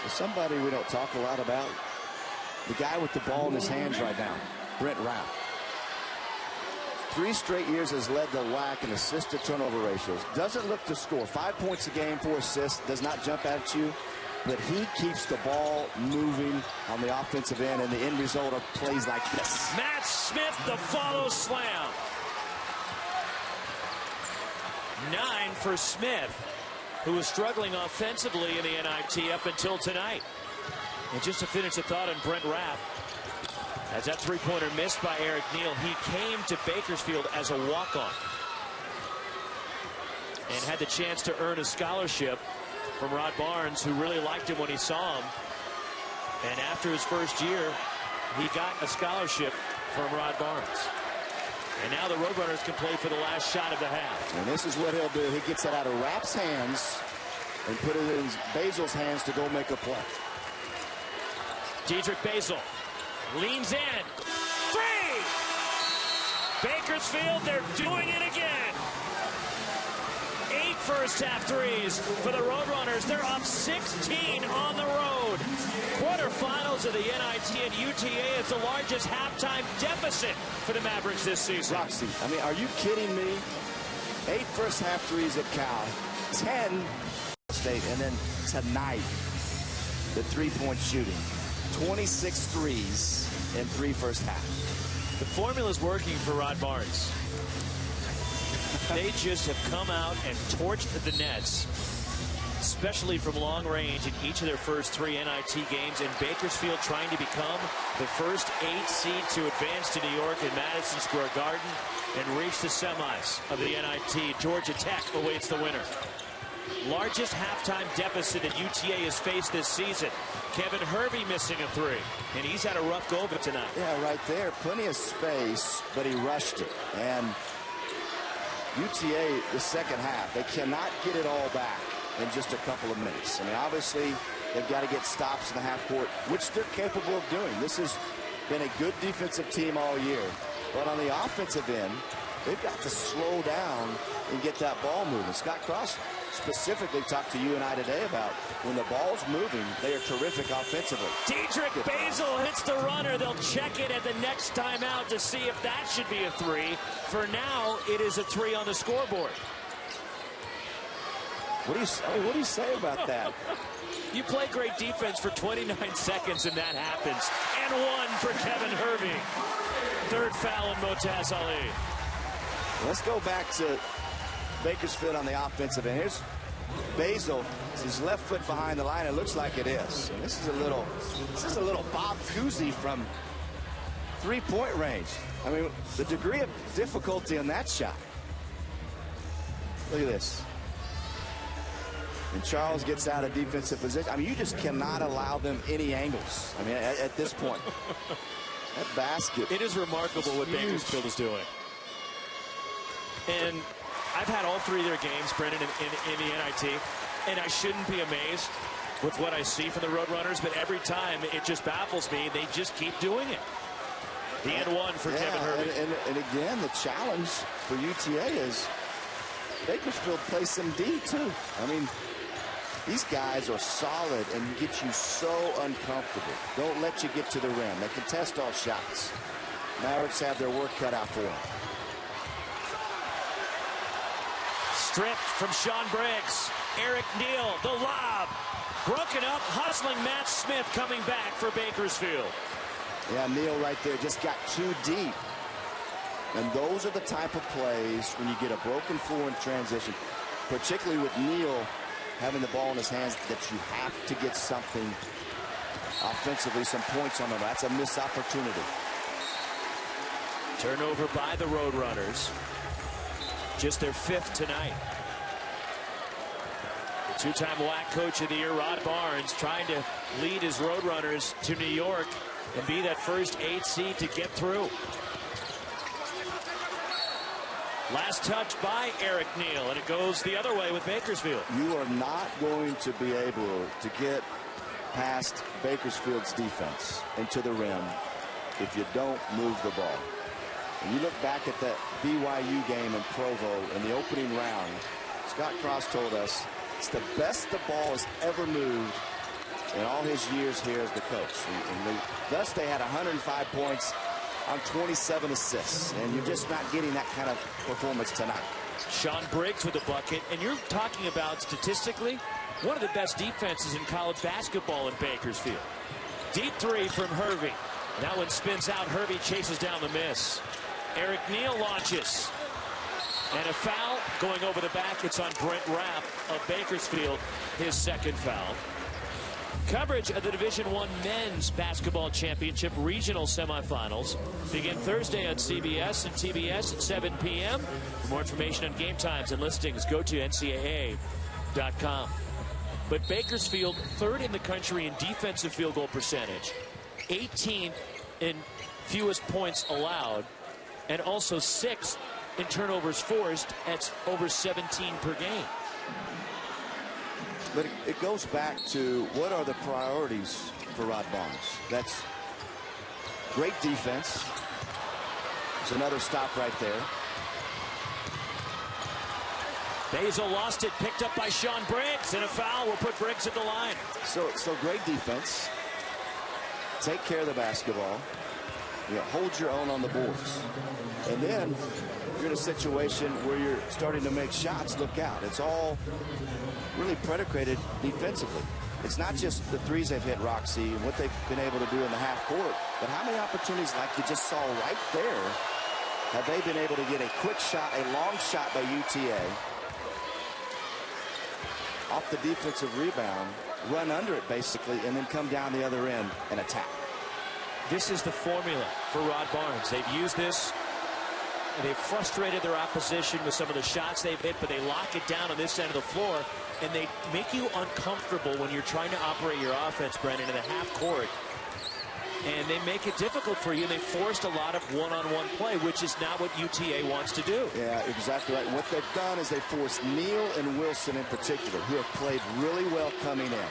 Somebody we don't talk a lot about, the guy with the ball in his hands right now, Brent Rapp. 3 straight years has led the WAC in assist to turnover ratios. Doesn't look to score. 5 points a game, 4 assists. Does not jump at you, but he keeps the ball moving on the offensive end, and the end result of plays like this. Matt Smith, the follow slam. 9 for Smith, who was struggling offensively in the NIT up until tonight. And just to finish the thought on Brent Rapp, as that 3-pointer missed by Eric Neal, he came to Bakersfield as a walk-on and had the chance to earn a scholarship from Rod Barnes, who really liked him when he saw him. And after his first year, he got a scholarship from Rod Barnes. And now the Roadrunners can play for the last shot of the half. And this is what he'll do. He gets it out of Rapp's hands and put it in Basil's hands to go make a play. Diedrich Basil leans in. Three! Bakersfield, they're doing it again. 8 first-half threes for the Roadrunners. They're up 16 on the road. Quarterfinals of the NIT and UTA is the largest halftime deficit for the Mavericks this season. Roxy, I mean, are you kidding me? 8 first-half threes at Cal, 10 State, and then tonight, the three-point shooting. 26 threes in 3 first halves. The formula's working for Rod Barnes. They just have come out and torched the Nets, especially from long range in each of their first 3 NIT games. And Bakersfield trying to become the first 8 seed to advance to New York in Madison Square Garden and reach the semis of the NIT. Georgia Tech awaits the winner. Largest halftime deficit that UTA has faced this season. Kevin Hervey missing a 3, and he's had a rough go of it tonight. Yeah, right there. Plenty of space, but he rushed it. And UTA, the second half, they cannot get it all back in just a couple of minutes. I mean, obviously, they've got to get stops in the half court, which they're capable of doing. This has been a good defensive team all year. But on the offensive end, they've got to slow down and get that ball moving. Scott Cross specifically talked to you and I today about when the ball's moving, they are terrific offensively. Diedrich Basil hits the runner. They'll check it at the next timeout to see if that should be a 3. For now, it is a 3 on the scoreboard. What do you say about that? You play great defense for 29 seconds and that happens. And 1 for Kevin Hervey. 3rd foul in Motaz Ali. Let's go back to Bakersfield on the offensive end. Here's Basil. His left foot behind the line. It looks like it is. And this is a little Bob Cousy from 3-point range. I mean, the degree of difficulty on that shot. Look at this. And Charles gets out of defensive position. I mean, you just cannot allow them any angles. I mean, at this point. That basket. It is remarkable what Bakersfield is doing. And I've had all 3 of their games, Brendan, in the NIT, and I shouldn't be amazed with what I see from the Roadrunners, but every time it just baffles me. They just keep doing it. The and 1 for Kevin Hervey. And again, the challenge for UTA is Bakersfield plays some D, too. I mean, these guys are solid and get you so uncomfortable. Don't let you get to the rim. They contest all shots. Mavericks have their work cut out for them. Stripped from Sean Briggs. Eric Neal, the lob. Broken up, hustling Matt Smith coming back for Bakersfield. Yeah, Neal right there just got too deep. And those are the type of plays when you get a broken floor in transition, particularly with Neal having the ball in his hands, that you have to get something offensively, some points on them. That's a missed opportunity. Turnover by the Roadrunners. Just their 5th tonight. The 2-time WAC Coach of the Year, Rod Barnes, trying to lead his Roadrunners to New York and be that first 8 seed to get through. Last touch by Eric Neal, and it goes the other way with Bakersfield. You are not going to be able to get past Bakersfield's defense into the rim if you don't move the ball. And you look back at that BYU game in Provo in the opening round, Scott Cross told us it's the best the ball has ever moved in all his years here as the coach. And thus they had 105 points on 27 assists, and you're just not getting that kind of performance tonight. Sean Briggs with a bucket, and you're talking about statistically one of the best defenses in college basketball in Bakersfield. Deep 3 from Hervey. That one spins out. Hervey chases down the miss. Eric Neal launches. And a foul going over the back. It's on Brent Rapp of Bakersfield, his 2nd foul. Coverage of the Division I Men's Basketball Championship Regional Semifinals begin Thursday on CBS and TBS at 7 p.m. For more information on game times and listings, go to ncaa.com. But Bakersfield, 3rd in the country in defensive field goal percentage, 18th in fewest points allowed, and also 6th in turnovers forced at over 17 per game. But it goes back to what are the priorities for Rod Barnes. That's great defense. There's another stop right there. Basil lost it, picked up by Sean Briggs, and a foul will put Briggs at the line. So great defense. Take care of the basketball. You hold your own on the boards. And then you're in a situation where you're starting to make shots. Look out. It's all really predicated defensively. It's not just the threes they've hit, Roxy, and what they've been able to do in the half court, but how many opportunities, like you just saw right there, have they been able to get a quick shot, a long shot by UTA, off the defensive rebound, run under it basically, and then come down the other end and attack. This is the formula for Rod Barnes. They've used this, and they've frustrated their opposition with some of the shots they've hit, but they lock it down on this end of the floor, and they make you uncomfortable when you're trying to operate your offense, Brendan, in the half court. And they make it difficult for you. They forced a lot of one-on-one play, which is not what UTA wants to do. Yeah, exactly right. What they've done is they forced Neal and Wilson in particular, who have played really well coming in,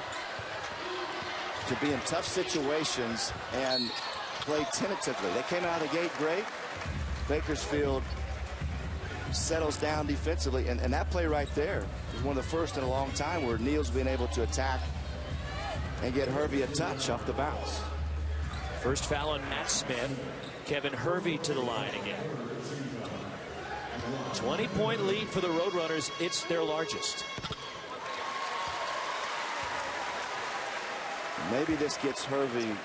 to be in tough situations and play tentatively. They came out of the gate great. Bakersfield settles down defensively, and that play right there is one of the first in a long time where Neal's been able to attack and get Hervey a touch off the bounce. First foul on Matt Smith. Kevin Hervey to the line again. 20-point lead for the Roadrunners. It's their largest. Maybe this gets Hervey,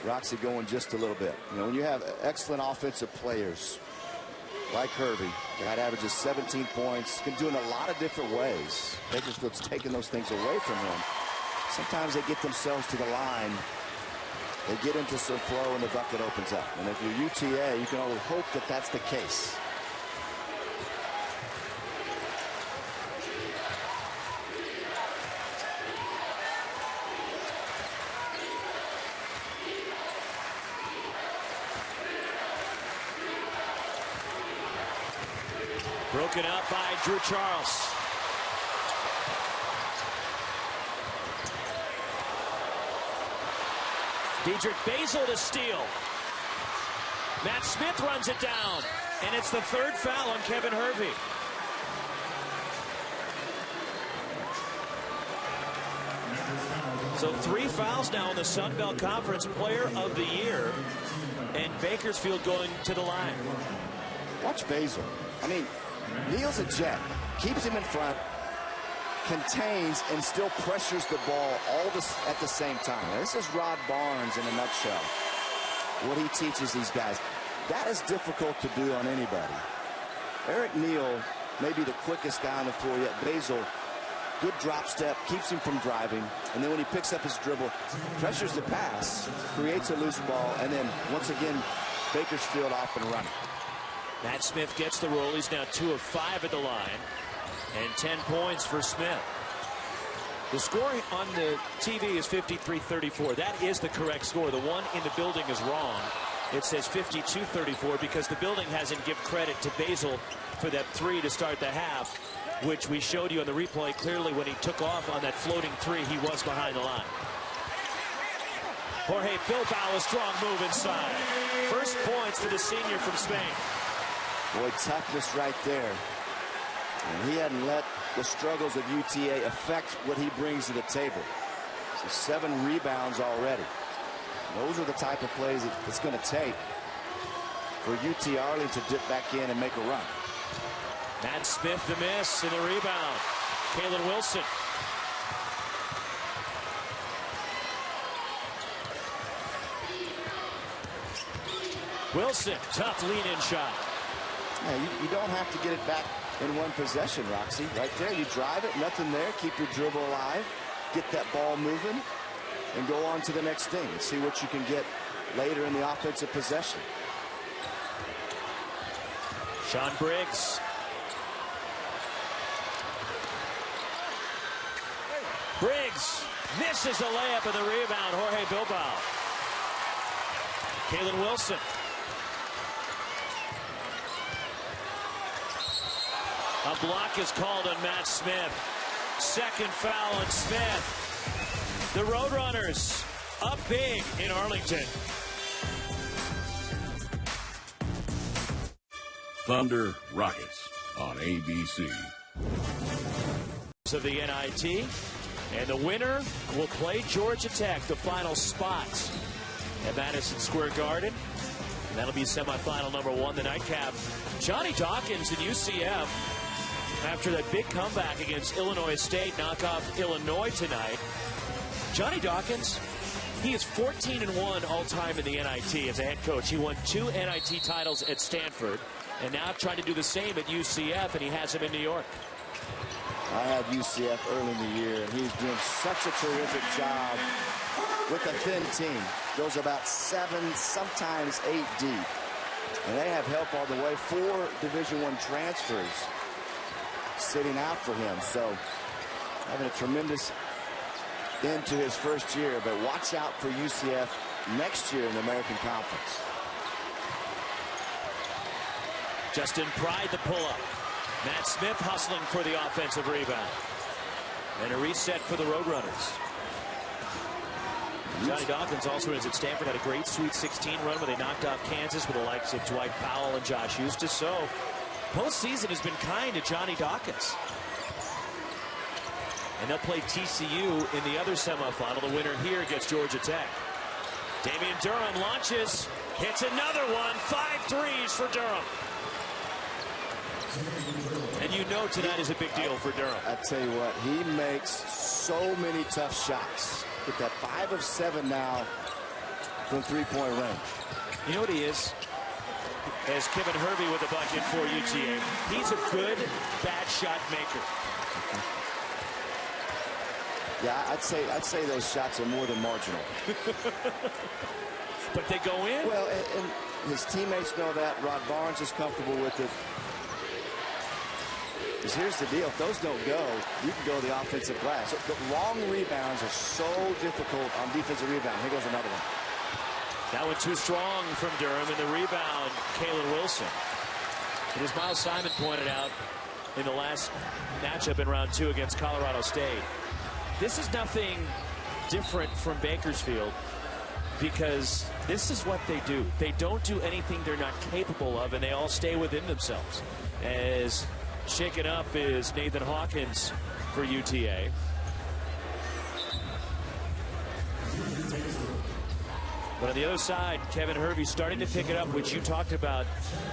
Roxy, going just a little bit. You know, when you have excellent offensive players like Hervey, that averages 17 points, can do it in a lot of different ways. Bakersfield's taking those things away from him. Sometimes they get themselves to the line. They get into some flow and the bucket opens up. And if you're UTA, you can only hope that that's the case. Broken up by Drew Charles. Diedrich Basil to steal. Matt Smith runs it down, and it's the third foul on Kevin Hervey. So 3 fouls now in the Sun Belt Conference Player of the Year, and Bakersfield going to the line. Watch Basil. I mean, Neal's a jet, keeps him in front, contains, and still pressures the ball all this at the same time. Now, this is Rod Barnes in a nutshell. What he teaches these guys. That is difficult to do on anybody. Eric Neal may be the quickest guy on the floor yet. Basil, good drop step, keeps him from driving, and then when he picks up his dribble, pressures the pass, creates a loose ball, and then once again, Bakersfield off and running. Matt Smith gets the roll. He's now 2 of 5 at the line. And 10 points for Smith. The score on the TV is 53-34. That is the correct score. The one in the building is wrong. It says 52-34 because the building hasn't given credit to Basil for that 3 to start the half, which we showed you on the replay clearly when he took off on that floating 3. He was behind the line. Jorge Bilbao, a strong move inside. First points for the senior from Spain. Boy, toughness right there. And he hadn't let the struggles of UTA affect what he brings to the table. So 7 rebounds already. Those are the type of plays that it's going to take for UT Arlington to dip back in and make a run. Matt Smith the miss and the rebound. Kalen Wilson. Wilson, tough lean-in shot. Yeah, you don't have to get it back in one possession, Roxy. Right there, you drive it, nothing there, keep your dribble alive, get that ball moving, and go on to the next thing and see what you can get later in the offensive possession. Sean Briggs. Briggs misses a layup and the rebound. Jorge Bilbao. Kalen Wilson. A block is called on Matt Smith. Second foul on Smith. The Roadrunners up big in Arlington. Thunder Rockets on ABC. Of the NIT, and the winner will play Georgia Tech, the final spot at Madison Square Garden. And that'll be semifinal number 1, the nightcap. Johnny Dawkins and UCF, after that big comeback against Illinois State, knock off Illinois tonight. Johnny Dawkins, he is 14-1 all-time in the NIT as a head coach. He won 2 NIT titles at Stanford, and now trying to do the same at UCF, and he has him in New York. I had UCF early in the year, and he's doing such a terrific job with a thin team. Goes about 7, sometimes 8 deep. And they have help all the way. 4 Division I transfers sitting out for him. So having a tremendous end to his first year. But watch out for UCF next year in the American Conference. Justin Pride the pull-up. Matt Smith hustling for the offensive rebound. And a reset for the Roadrunners. Johnny Dawkins also is at Stanford, had a great Sweet 16 run where they knocked off Kansas with the likes of Dwight Powell and Josh Eustace. So postseason has been kind to Johnny Dawkins. And they'll play TCU in the other semifinal. The winner here gets Georgia Tech. Damian Durham launches, hits another one. 5 threes for Durham. And you know tonight is a big deal for Durham. I tell you what, he makes so many tough shots. With that 5 of 7 now from three-point range. You know what he is? As Kevin Hervey with a bucket for UTA. He's a good bad shot maker. Yeah, I'd say those shots are more than marginal. But they go in. Well, and his teammates know that. Rod Barnes is comfortable with it. Because here's the deal. If those don't go, you can go to the offensive glass. So the long rebounds are so difficult on defensive rebound. Here goes another one. That one too strong from Durham. And the rebound, Kalen Wilson. And as Miles Simon pointed out in the last matchup in round 2 against Colorado State, this is nothing different from Bakersfield because this is what they do. They don't do anything they're not capable of, and they all stay within themselves. As shaken up is Nathan Hawkins for UTA. But on the other side, Kevin Hervey starting to pick it up, which you talked about.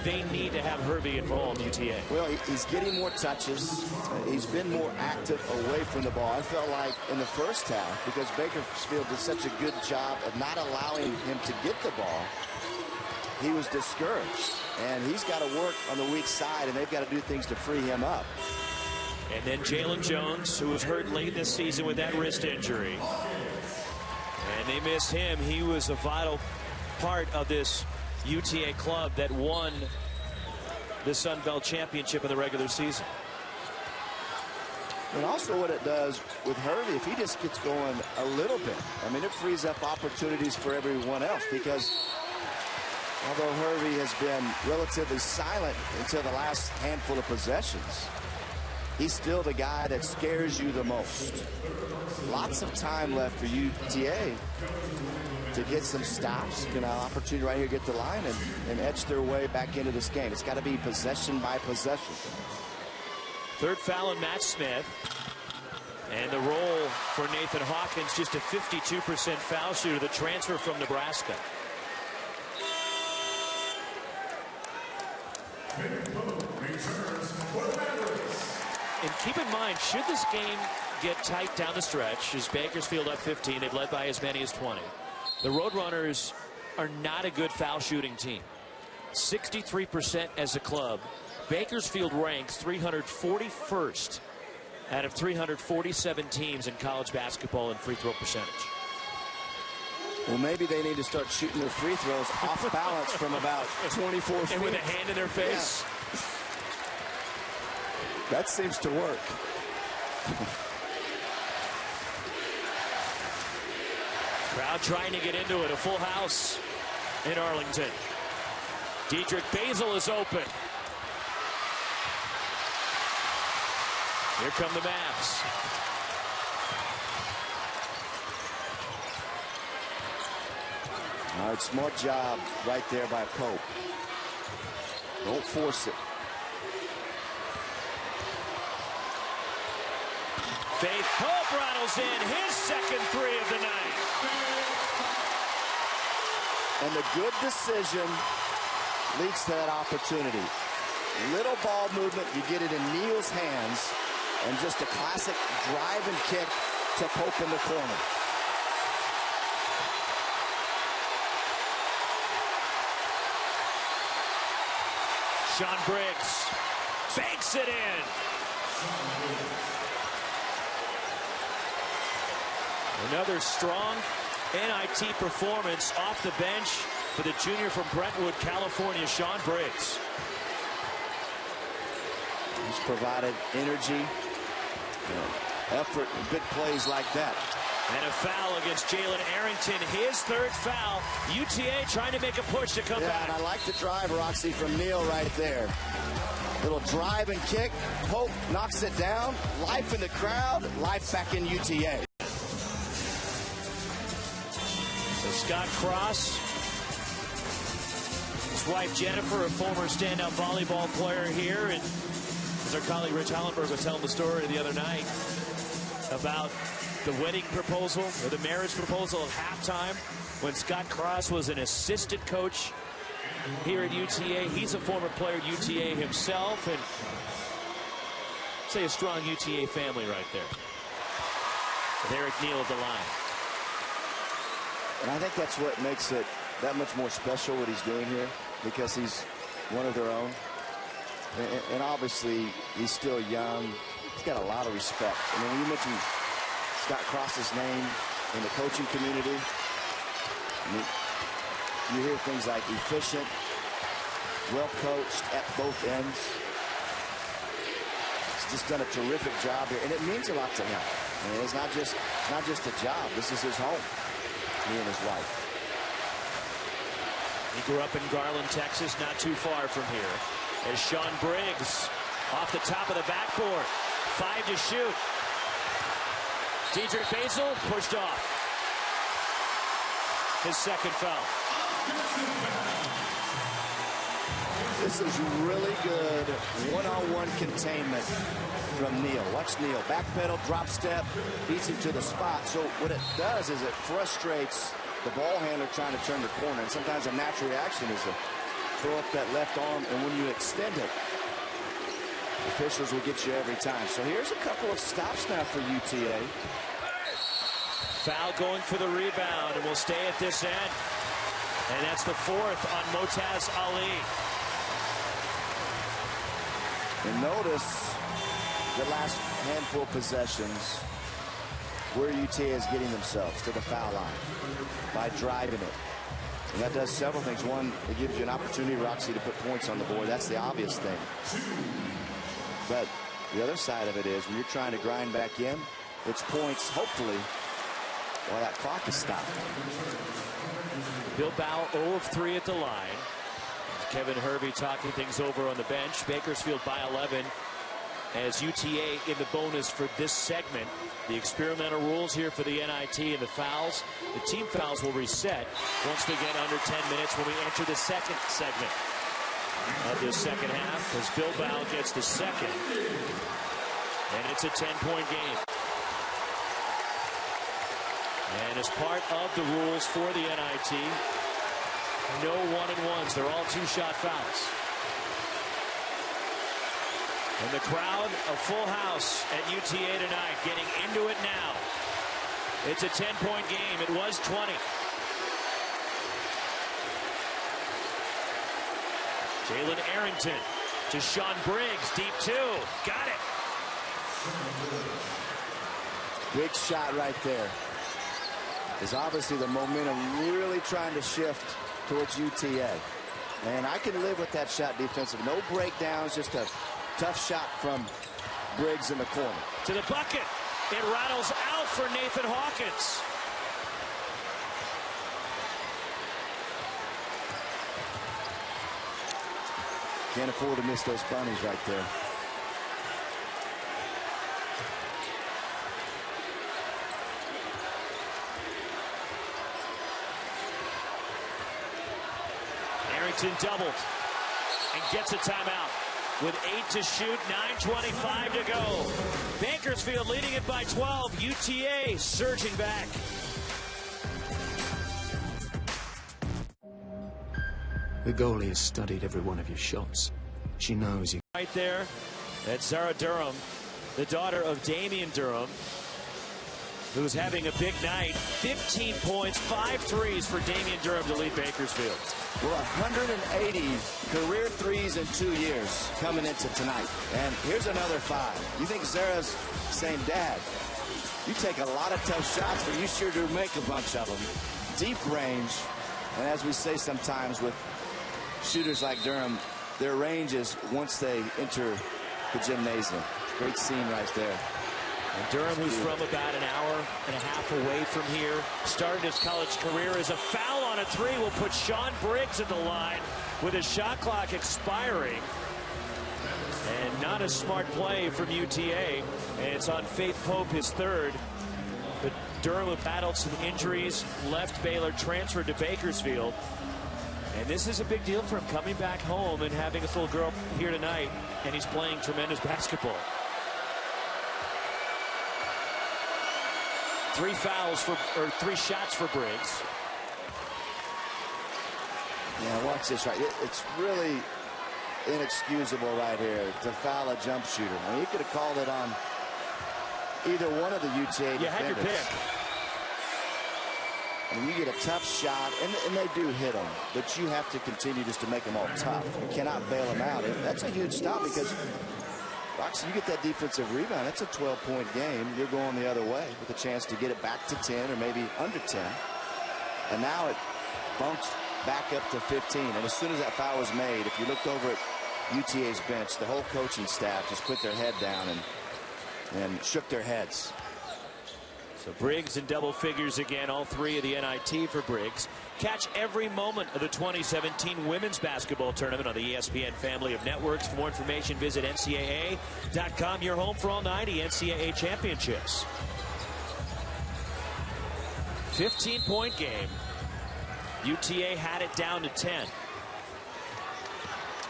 They need to have Hervey involved, UTA. Well, he's getting more touches. He's been more active away from the ball. I felt like in the first half, because Bakersfield did such a good job of not allowing him to get the ball, he was discouraged. And he's got to work on the weak side, and they've got to do things to free him up. And then Jalen Jones, who was hurt late this season with that wrist injury. And they missed him. He was a vital part of this UTA club that won the Sun Belt Championship in the regular season. And also what it does with Hervey, if he just gets going a little bit, I mean, it frees up opportunities for everyone else, because although Hervey has been relatively silent until the last handful of possessions, he's still the guy that scares you the most. Lots of time left for UTA to get some stops. You know, opportunity right here, get the line and etch their way back into this game. It's got to be possession by possession. Third foul on Matt Smith. And the roll for Nathan Hawkins, just a 52% foul shooter, the transfer from Nebraska. And keep in mind, should this game get tight down the stretch, is Bakersfield up 15, they've led by as many as 20. The Roadrunners are not a good foul shooting team. 63% as a club. Bakersfield ranks 341st out of 347 teams in college basketball in free throw percentage. Well, maybe they need to start shooting their free throws off balance from about 24 feet. And with a hand in their face. Yeah. That seems to work. Crowd trying to get into it. A full house in Arlington. Diedrich Basil is open. Here come the Mavs. All right, smart job right there by Pope. Don't force it. Faith Pope rattles in his second three of the night. And the good decision leads to that opportunity. Little ball movement, you get it in Neal's hands, and just a classic drive and kick to Pope in the corner. Sean Briggs banks it in. Another strong NIT performance off the bench for the junior from Brentwood, California, Sean Briggs. He's provided energy, effort, and big plays like that. And a foul against Jalen Arrington, his third foul. UTA trying to make a push to come back. And I like the drive, Roxy, from Neal right there. Little drive and kick. Pope knocks it down. Life in the crowd. Life back in UTA. So Scott Cross, his wife Jennifer, a former standout volleyball player here, and as our colleague Rich Hollenberg was telling the story the other night about the wedding proposal or the marriage proposal at halftime when Scott Cross was an assistant coach here at UTA. He's a former player at UTA himself, and say a strong UTA family right there. With Eric Neal at the line. And I think that's what makes it that much more special what he's doing here, because he's one of their own. And obviously, he's still young. He's got a lot of respect. I mean, when you mention Scott Cross's name in the coaching community, I mean, you hear things like efficient, well coached at both ends. He's just done a terrific job here, and it means a lot to him. I mean, it's not just a job. This is his home. He and his wife. He grew up in Garland, Texas, not too far from here. As Sean Briggs off the top of the backboard. 5 to shoot. Dedrick Basil pushed off. His second foul. This is really good one-on-one containment from Neal. Watch Neal. Back pedal, drop step, beats him to the spot. So what it does is it frustrates the ball handler trying to turn the corner. And sometimes a natural reaction is to throw up that left arm, and when you extend it, officials will get you every time. So here's a couple of stops now for UTA. Foul going for the rebound, and will stay at this end. And that's the fourth on Motaz Ali. And notice the last handful of possessions where UTA is getting themselves to the foul line by driving it. And that does several things. One, it gives you an opportunity, Roxy, to put points on the board. That's the obvious thing. But the other side of it is when you're trying to grind back in, it's points, hopefully, while that clock is stopped. Bilbao 0 of 3 at the line. Kevin Hervey talking things over on the bench. Bakersfield by 11 as UTA in the bonus for this segment. The experimental rules here for the NIT and the fouls. The team fouls will reset once we get under 10 minutes when we enter the second segment of this second half, as Bilbao gets the second. And it's a 10-point game. And as part of the rules for the NIT, no one-and-ones. They're all two-shot fouls. And the crowd, a full house at UTA tonight, getting into it now. It's a 10-point game. It was 20. Jalen Arrington to Sean Briggs, deep two. Got it. Big shot right there. Is obviously the momentum really trying to shift towards UTA. And I can live with that shot defensive. No breakdowns, just a tough shot from Briggs in the corner. To the bucket. It rattles out for Nathan Hawkins. Can't afford to miss those bunnies right there. Arlington doubled and gets a timeout. With 8 to shoot, 9:25 to go. Bakersfield leading it by 12. UTA surging back. The goalie has studied every one of your shots. She knows you. Right there, that's Zara Durham, the daughter of Damian Durham, who's having a big night. 15 points, 5 threes for Damian Durham to lead Bakersfield. Well, 180 career threes in 2 years coming into tonight. And here's another 5. You think Zara's saying, Dad, you take a lot of tough shots, but you sure do make a bunch of them. Deep range. And as we say sometimes with shooters like Durham, their range is once they enter the gymnasium. Great scene right there. And Durham, who's from about an hour and a half away from here, started his college career as a foul on a 3 will put Sean Briggs at the line with his shot clock expiring. And not a smart play from UTA. And it's on Faith Pope, his 3rd. But Durham battled some injuries, left Baylor, transferred to Bakersfield. And this is a big deal for him, coming back home and having his little girl here tonight. And he's playing tremendous basketball. 3 shots for Briggs. Yeah, watch this right. It's really inexcusable right here to foul a jump shooter. I mean, you could have called it on either one of the UTA defenders. You had your pick. I mean, you get a tough shot, and they do hit them, but you have to continue just to make them all tough. You cannot bail them out. That's a huge stop because Roxy, you get that defensive rebound. It's a 12-point game. You're going the other way with a chance to get it back to 10 or maybe under 10. And now it bumps back up to 15. And as soon as that foul was made, if you looked over at UTA's bench, the whole coaching staff just put their head down and shook their heads. So Briggs in double figures again, all 3 of the NIT for Briggs. Catch every moment of the 2017 women's basketball tournament on the ESPN family of networks. For more information, visit NCAA.com. Your home for all 90 NCAA championships. 15-point game. UTA had it down to 10.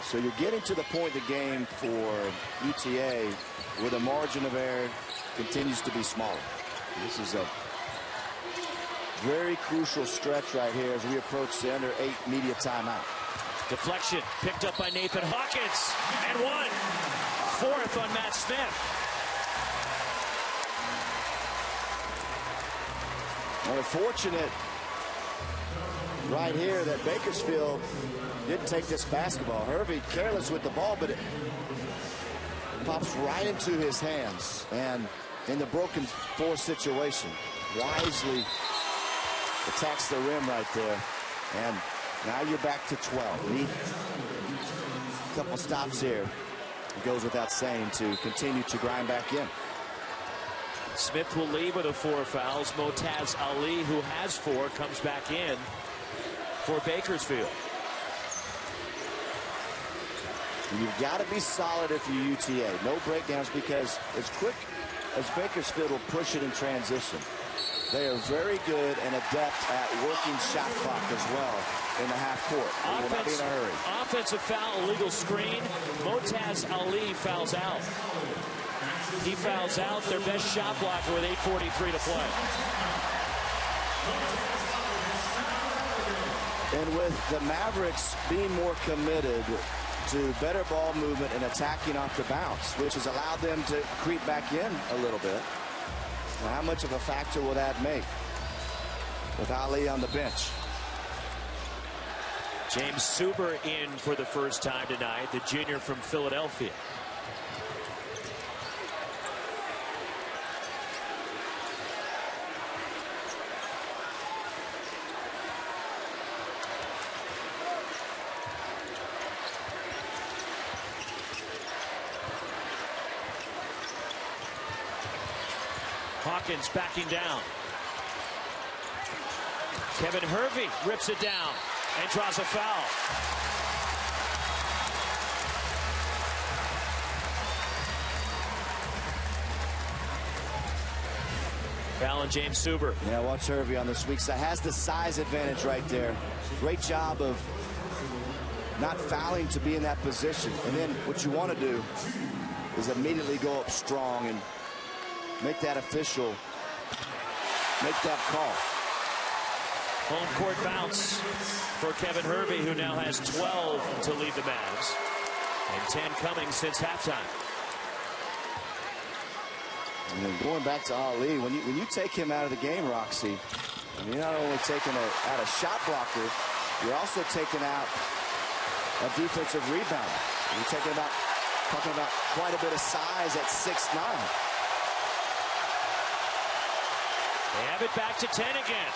So you're getting to the point of the game for UTA where the margin of error continues to be smaller. This is a very crucial stretch right here as we approach the under 8 media timeout. Deflection picked up by Nathan Hawkins and 1. 4th on Matt Smith. Well, unfortunate right here that Bakersfield didn't take this basketball. Hervey careless with the ball, but it pops right into his hands. And in the broken 4 situation, wisely attacks the rim right there. And now you're back to 12. Need a couple stops here. It goes without saying to continue to grind back in. Smith will leave with 4 fouls. Motaz Ali, who has 4, comes back in for Bakersfield. You've got to be solid if you're UTA. No breakdowns, because as quick as Bakersfield will push it in transition, they are very good and adept at working shot clock as well in the half court. They will not be in a hurry. Offensive foul, illegal screen. Motaz Ali fouls out. He fouls out, their best shot blocker with 8:43 to play. And with the Mavericks being more committed to better ball movement and attacking off the bounce, which has allowed them to creep back in a little bit. Now, how much of a factor will that make with Ali on the bench? James Suber in for the first time tonight, the junior from Philadelphia. Hawkins backing down. Kevin Hervey rips it down and draws a foul. Foul on James Suber. Yeah, watch Hervey on this weak side. Has the size advantage right there. Great job of not fouling to be in that position. And then what you want to do is immediately go up strong and make that official, make that call. Home court bounce for Kevin Hervey, who now has 12 to lead the Mavs, and 10 coming since halftime. And then going back to Ali, when you take him out of the game, Roxy, you're not only taking out a shot blocker, you're also taking out a defensive rebounder. You're talking about quite a bit of size at 6'9". They have it back to 10 again.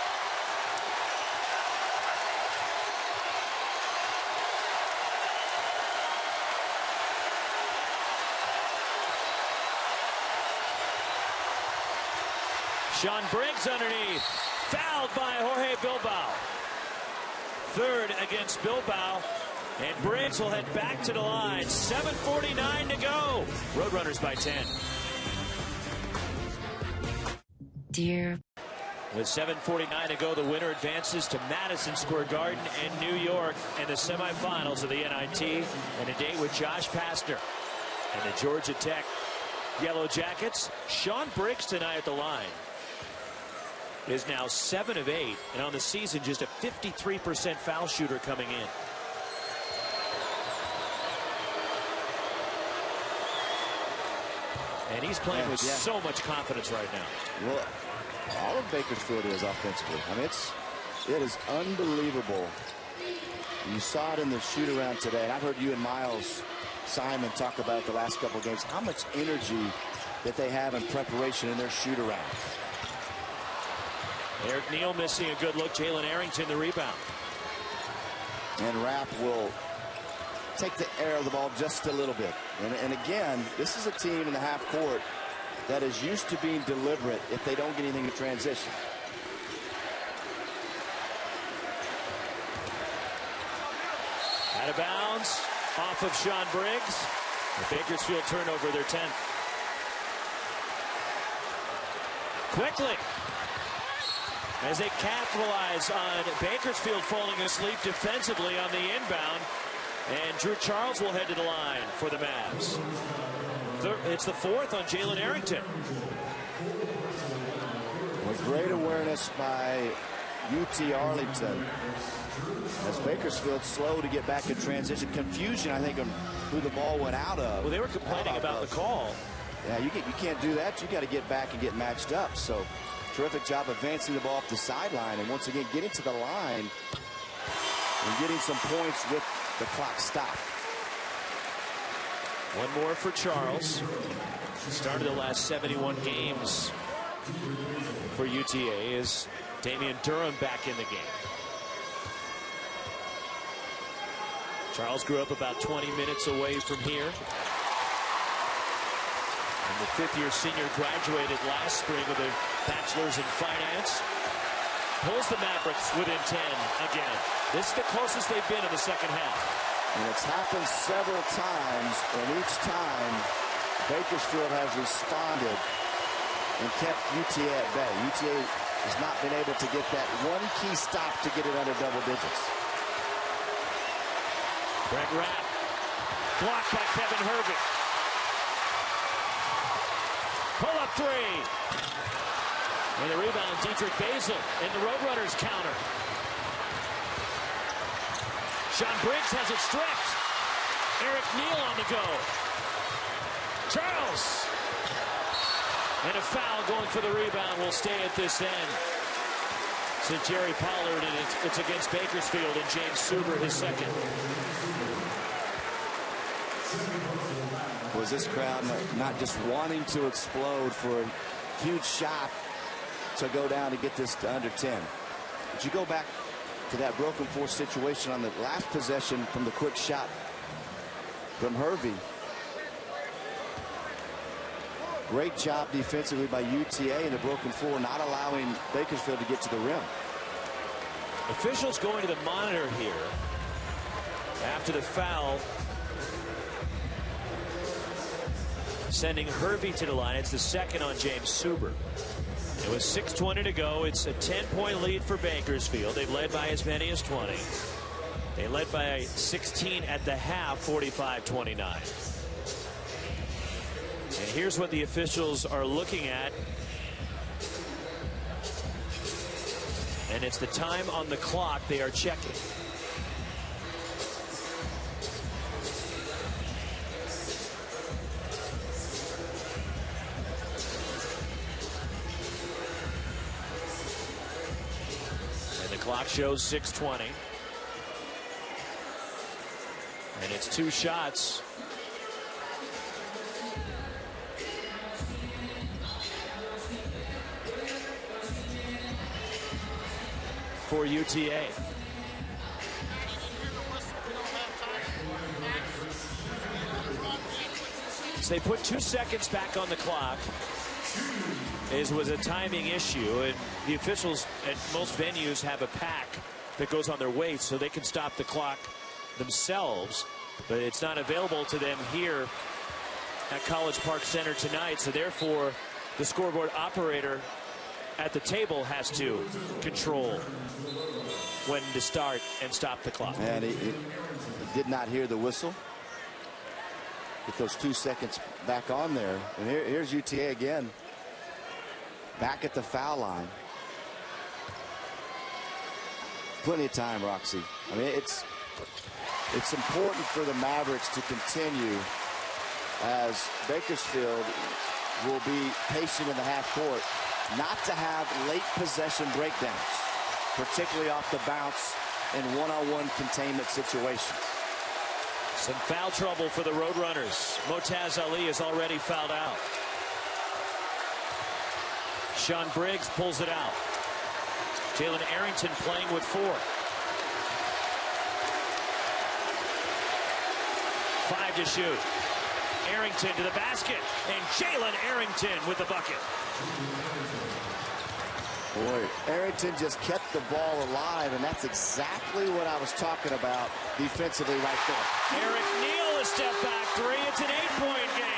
Sean Briggs underneath. Fouled by Jorge Bilbao. Third against Bilbao. And Briggs will head back to the line. 7:49 to go. Roadrunners by 10. Dear. With 7:49 to go, the winner advances to Madison Square Garden in New York in the semifinals of the NIT. And a date with Josh Pastner and the Georgia Tech Yellow Jackets. Sean Briggs tonight at the line is now 7 of 8, and on the season just a 53% foul shooter coming in. And he's playing with so much confidence right now. Well, all of Bakersfield is offensively. I mean, it is unbelievable. You saw it in the shoot-around today, and I've heard you and Miles Simon talk about it the last couple of games, how much energy that they have in preparation in their shoot-around. Eric Neal missing a good look. Jalen Arrington the rebound. And Rapp will take the air of the ball just a little bit. And again, this is a team in the half court that is used to being deliberate if they don't get anything in transition. Out of bounds off of Sean Briggs. The Bakersfield turnover, their 10th. Quickly, as they capitalize on Bakersfield falling asleep defensively on the inbound. And Drew Charles will head to the line for the Mavs. It's the 4th on Jalen Arrington. With great awareness by UT Arlington. As Bakersfield slow to get back in transition. Confusion, I think, on who the ball went out of. Well, they were complaining about the call. Yeah, you can't do that. You got to get back and get matched up. So terrific job advancing the ball up the sideline, and once again getting to the line and getting some points with the clock stopped. One more for Charles. Started the last 71 games for UTA as Damian Durham back in the game. Charles grew up about 20 minutes away from here. And the 5th-year senior graduated last spring with a bachelor's in finance. Pulls the Mavericks within 10 again. This is the closest they've been in the second half. And it's happened several times, and each time Bakersfield has responded and kept UTA at bay. UTA has not been able to get that one key stop to get it under double digits. Greg Rapp blocked by Kevin Hervey. Pull up 3. And the rebound, Dietrich Basil, and the Roadrunners counter. Sean Briggs has it stripped. Eric Neal on the go. Charles. And a foul going for the rebound will stay at this end. So Jerry Pollard, and it's against Bakersfield and James Suber, his second. Was this crowd not just wanting to explode for a huge shot to go down to get this to under 10? But you go back to that broken 4 situation on the last possession from the quick shot from Hervey. Great job defensively by UTA in the broken 4, not allowing Bakersfield to get to the rim. Officials going to the monitor here after the foul, sending Hervey to the line. It's the second on James Suber. It was 6:20 to go. It's a 10-point lead for Bakersfield. They've led by as many as 20. They led by 16 at the half, 45-29. And here's what the officials are looking at. And it's the time on the clock they are checking. And the clock shows 6:20. And it's 2 shots. For UTA. So they put 2 seconds back on the clock. It was a timing issue, and the officials at most venues have a pack that goes on their waist so they can stop the clock themselves, but it's not available to them here at College Park Center tonight, so therefore the scoreboard operator at the table has to control when to start and stop the clock. And he did not hear the whistle. Get those 2 seconds back on there. And here's UTA again. Back at the foul line. Plenty of time, Roxy. I mean, it's important for the Mavericks to continue, as Bakersfield will be patient in the half court, not to have late possession breakdowns, particularly off the bounce in one-on-one containment situations. Some foul trouble for the Roadrunners. Motaz Ali is already fouled out. Sean Briggs pulls it out. Jalen Arrington playing with 4. 5 to shoot. Arrington to the basket, and Jalen Arrington with the bucket. Boy, Arrington just kept the ball alive, and that's exactly what I was talking about defensively right there. Eric Neal, a step back 3. It's an 8-point game.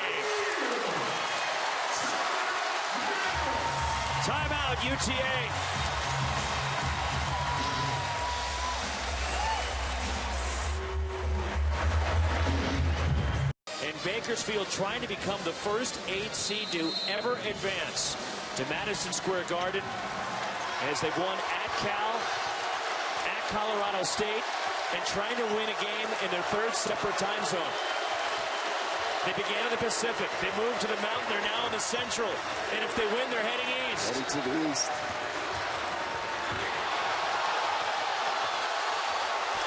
Timeout, UTA. And Bakersfield trying to become the first 8 seed to ever advance to Madison Square Garden, as they've won at Cal, at Colorado State, and trying to win a game in their 3rd separate time zone. They began in the Pacific. They moved to the Mountain. They're now in the Central. And if they win, they're heading east. Heading to the east.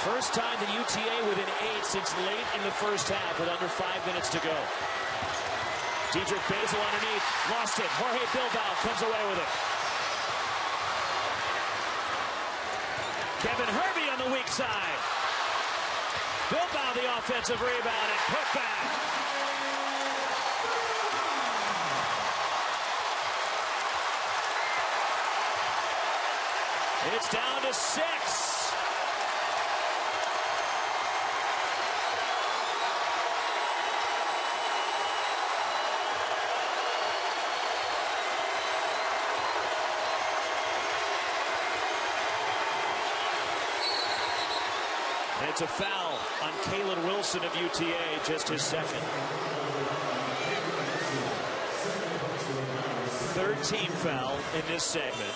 First time the UTA within 8 since late in the first half with under 5 minutes to go. Dietrich Basil underneath. Lost it. Jorge Bilbao comes away with it. Kevin Hervey on the weak side. Bilbao the offensive rebound and put back. It's down to 6. And it's a foul on Kalen Wilson of UTA, just his 2nd. 3rd team foul in this segment.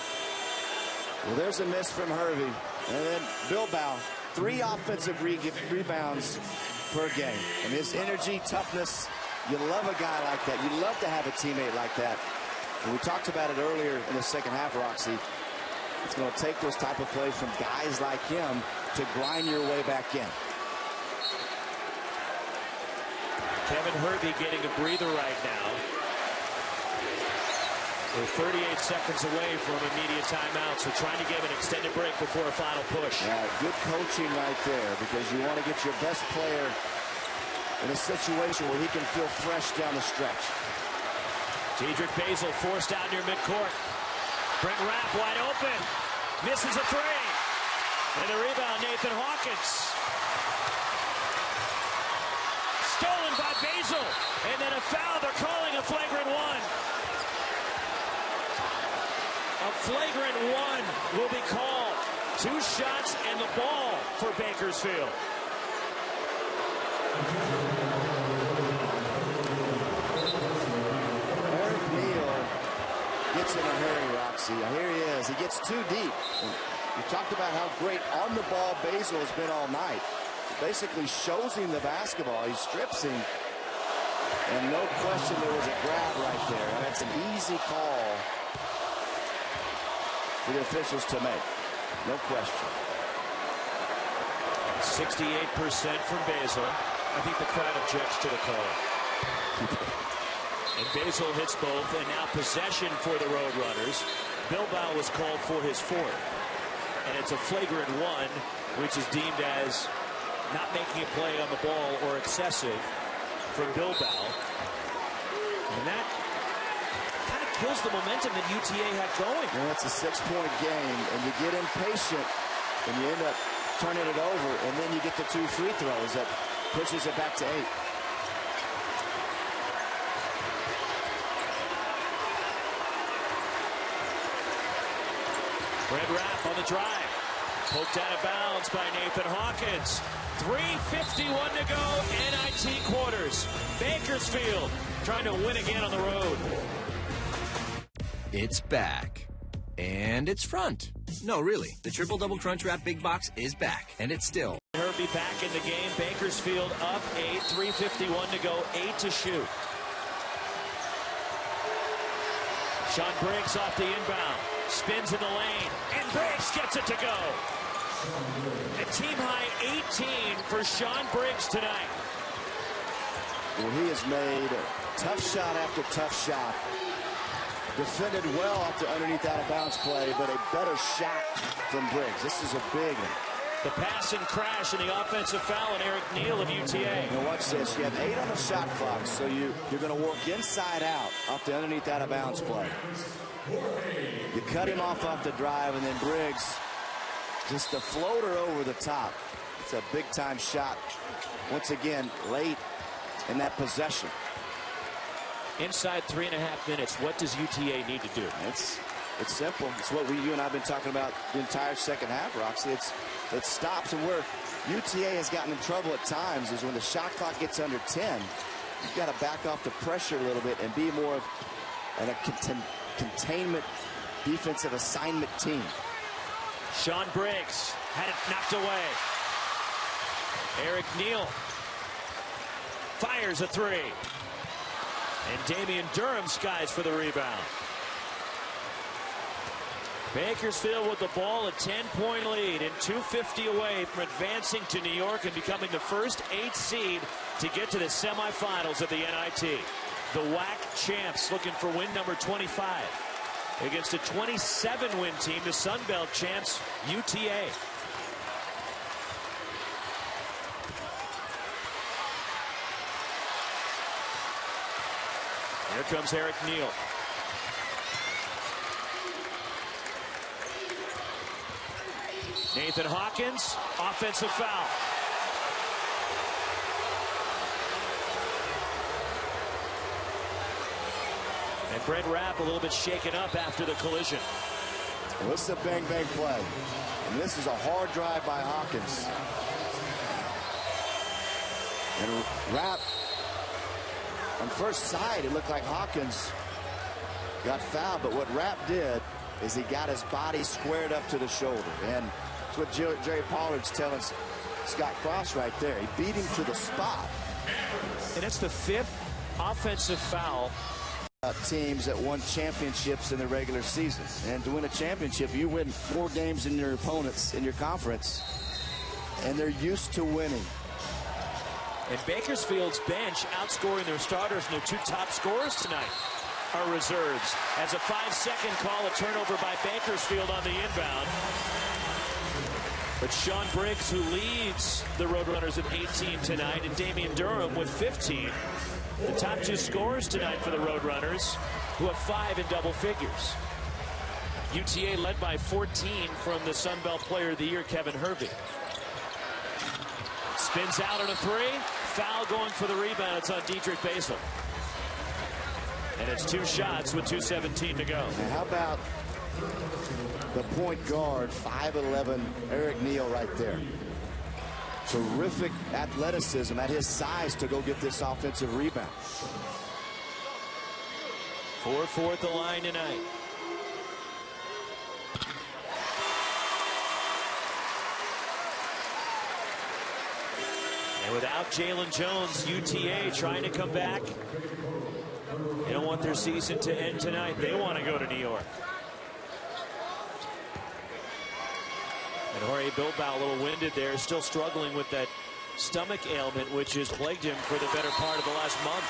Well, there's a miss from Hervey. And then Bilbao, 3 offensive rebounds per game. And his energy, toughness, you love a guy like that. You love to have a teammate like that. And we talked about it earlier in the second half, Roxy. It's going to take those type of plays from guys like him to grind your way back in. Kevin Hervey getting a breather right now. We're 38 seconds away from immediate timeout, so trying to give an extended break before a final push. Yeah, good coaching right there, because you want to get your best player in a situation where he can feel fresh down the stretch. Dietrich Basil forced out near midcourt. Brent Rapp wide open. Misses a 3. And the rebound, Nathan Hawkins. Stolen by Basil. And then a foul. They're calling a flagrant 1. A flagrant 1 will be called. 2 shots and the ball for Bakersfield. Eric Neal gets in a hurry, Roxy. Here he is. He gets too deep. You talked about how great on the ball Basil has been all night. He basically shows him the basketball. He strips him. And no question there was a grab right there. And that's an easy call for the officials to make. No question. 68% from Basil. I think the crowd objects to the call. And Basil hits both, and now possession for the Roadrunners. Bilbao was called for his 4th. And it's a flagrant 1, which is deemed as not making a play on the ball or excessive from Bilbao. And that kind of kills the momentum that UTA had going. Yeah, it's a 6-point game, and you get impatient, and you end up turning it over, and then you get the 2 free throws that pushes it back to 8. Red Rapp on the drive. Poked out of bounds by Nathan Hawkins. 3:51 to go, NIT quarters. Bakersfield trying to win again on the road. It's back. And it's front. No, really. The Triple Double Crunch Wrap Big Box is back. And it's still. Herbie back in the game. Bakersfield up 8. 3:51 to go. 8 to shoot. Sean Briggs off the inbound. Spins in the lane. And Briggs gets it to go. A team-high 18 for Sean Briggs tonight. Well, he has made tough shot after tough shot. Defended well off the underneath out-of-bounds play, but a better shot from Briggs. This is a big one. The pass and crash and the offensive foul on Eric Neal of UTA. Now watch this. You have 8 on the shot clock, so you're going to work inside out off the underneath out-of-bounds play. You cut him off the drive, and then Briggs, just a floater over the top. It's a big-time shot. Once again, late in that possession. Inside 3.5 minutes, what does UTA need to do? It's simple. It's what you and I have been talking about the entire second half, Roxy. It stops, and where UTA has gotten in trouble at times is when the shot clock gets under 10, you've got to back off the pressure a little bit and be more of a containment defensive assignment team. Sean Briggs had it knocked away. Eric Neal fires a 3. And Damian Durham skies for the rebound. Bakersfield with the ball, a 10-point lead and 2:50 away from advancing to New York and becoming the first 8 seed to get to the semifinals of the NIT. The WAC champs looking for win number 25 against a 27-win team, the Sun Belt champs, UTA. Here comes Eric Neal. Nathan Hawkins, offensive foul. And Brent Rapp a little bit shaken up after the collision. Well, this is a bang-bang play. And this is a hard drive by Hawkins. And Rapp, on first sight, it looked like Hawkins got fouled. But what Rapp did is he got his body squared up to the shoulder. And that's what Jerry Pollard's telling Scott Cross right there. He beat him to the spot. And it's the 5th offensive foul. Teams that won championships in the regular season. And to win a championship, you win 4 games in your opponents in your conference. And they're used to winning. And Bakersfield's bench outscoring their starters, and their 2 top scorers tonight are reserves. As a 5-second call, a turnover by Bakersfield on the inbound. But Sean Briggs, who leads the Roadrunners at 18 tonight, and Damian Durham with 15. The top 2 scorers tonight for the Roadrunners, who have 5 in double figures. UTA led by 14 from the Sun Belt Player of the Year, Kevin Hervey. Spins out on a 3. Foul going for the rebound. It's on Dietrich Basil. And it's 2 shots with 2:17 to go. And how about The point guard, 5'11", Eric Neal right there. Terrific athleticism at his size to go get this offensive rebound. 4-4 at the line tonight. And without Jalen Jones, UTA trying to come back. They don't want their season to end tonight. They want to go to New York. And Jorge Bilbao, a little winded there, still struggling with that stomach ailment, which has plagued him for the better part of the last month.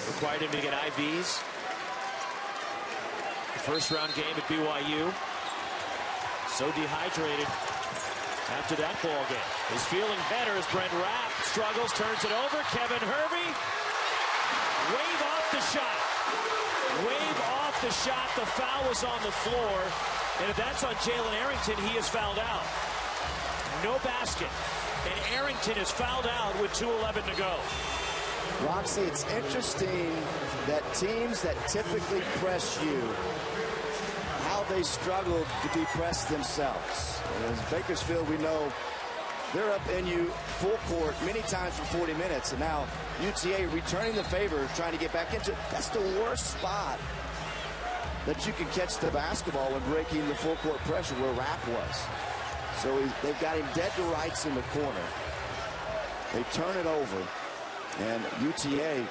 Required him to get IVs. The first round game at BYU. So dehydrated after that ball game. He's feeling better as Brent Rapp struggles, turns it over. Kevin Hervey, wave off the shot. Wave off the shot. The foul was on the floor. And if that's on Jalen Arrington, he is fouled out. No basket. And Arrington is fouled out with 2:11 to go. Roxy, it's interesting that teams that typically press you, how they struggle to be pressed themselves. As Bakersfield, we know they're up in you full court many times for 40 minutes, and now UTA returning the favor, trying to get back into it. That's the worst spot that you can catch the basketball when breaking the full court pressure where Rapp was. So they've got him dead to rights in the corner. They turn it over, and UTA,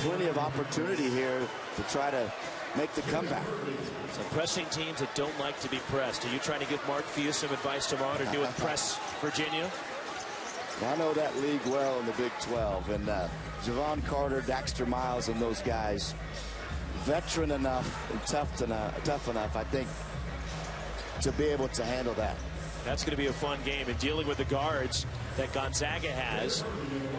plenty of opportunity here to try to make the comeback. So pressing teams that don't like to be pressed. Are you trying to give Mark Few some advice tomorrow to do with press Virginia? I know that league well in the Big 12, and Javon Carter, Daxter Miles, and those guys, veteran enough and tough enough, I think, to be able to handle that. That's going to be a fun game, and dealing with the guards that Gonzaga has.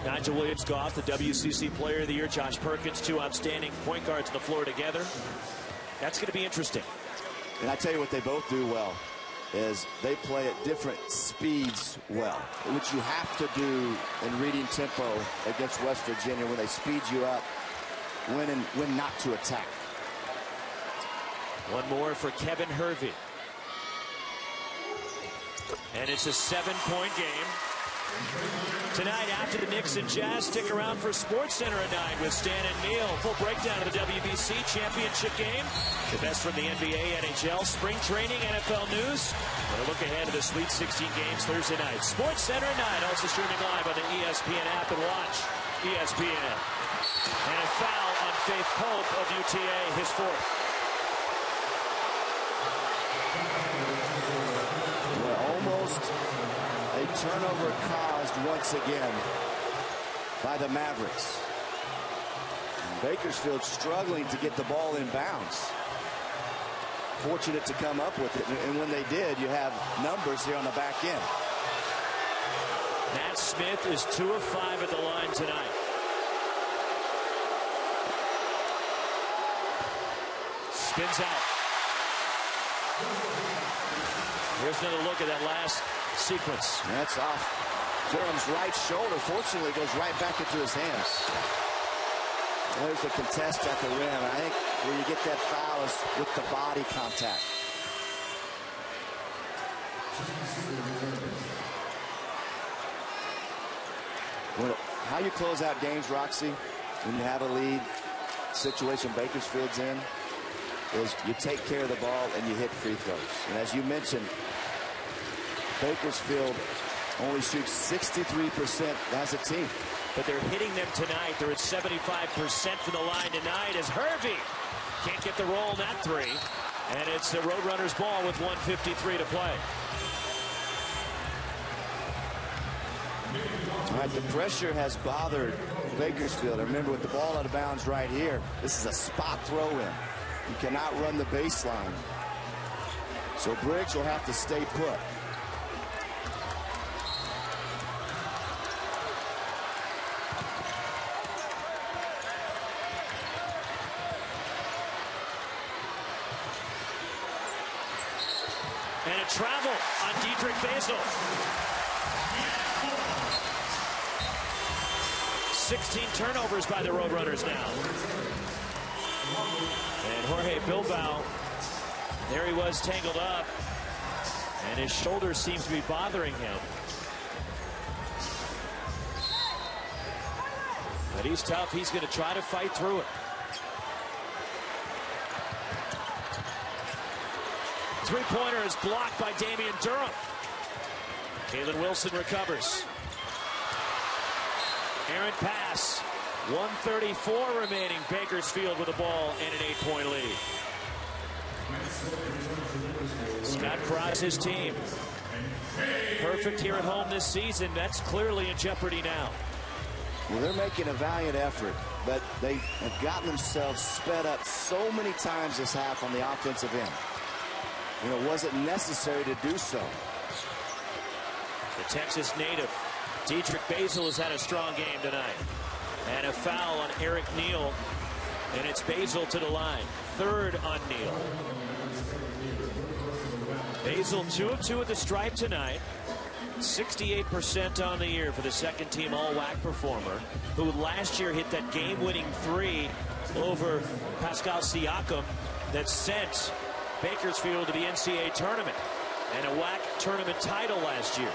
Nigel Williams-Goff, the WCC Player of the Year. Josh Perkins, two outstanding point guards on the floor together. That's going to be interesting. And I tell you what they both do well is they play at different speeds well, which you have to do in reading tempo against West Virginia when they speed you up, when not to attack. One more for Kevin Hervey. And it's a 7-point game. Tonight, after the Knicks and Jazz, stick around for SportsCenter at 9 with Stan and Neal. Full breakdown of the WBC championship game. The best from the NBA, NHL, spring training, NFL news. And a look ahead to the Sweet 16 games Thursday night. SportsCenter at 9, also streaming live on the ESPN app, and watch ESPN. And a foul on Faith Pope of UTA, his fourth. A turnover caused once again by the Mavericks. And Bakersfield struggling to get the ball in bounds. Fortunate to come up with it, and when they did, you have numbers here on the back end. Matt Smith is 2 of 5 at the line tonight. Spins out. Here's another look at that last sequence. That's off Durham's right shoulder. Fortunately, goes right back into his hands. There's the contest at the rim. I think where you get that foul is with the body contact. Well, how you close out games, Roxy, when you have a lead situation Bakersfield's in, is you take care of the ball and you hit free throws. And as you mentioned, Bakersfield only shoots 63% as a team. But they're hitting them tonight. They're at 75% from the line tonight as Hervey can't get the roll on that three. And it's the Roadrunners ball with 1:53 to play. All right, the pressure has bothered Bakersfield. Remember, with the ball out of bounds right here, this is a spot throw-in. You cannot run the baseline. So Briggs will have to stay put. And a travel on Diedrich Basil. 16 turnovers by the Roadrunners now. And Jorge Bilbao, there he was tangled up, and his shoulder seems to be bothering him. But he's tough. He's going to try to fight through it. Three-pointer is blocked by Damian Durham. Kalen Wilson recovers. Errant pass. 1:34 remaining. Bakersfield with the ball and an 8-point lead. Scott Cross's team. Perfect here at home this season. That's clearly in jeopardy now. Well, they're making a valiant effort, but they have gotten themselves sped up so many times this half on the offensive end. You know, was it necessary to do so? The Texas native, Dietrich Basil, has had a strong game tonight. And a foul on Eric Neal, and it's Basil to the line. Third on Neal. Basil 2 of 2 at the stripe tonight. 68% on the year for the second-team all-WAC performer, who last year hit that game-winning 3 over Pascal Siakam that sent Bakersfield to the NCAA tournament and a WAC tournament title last year.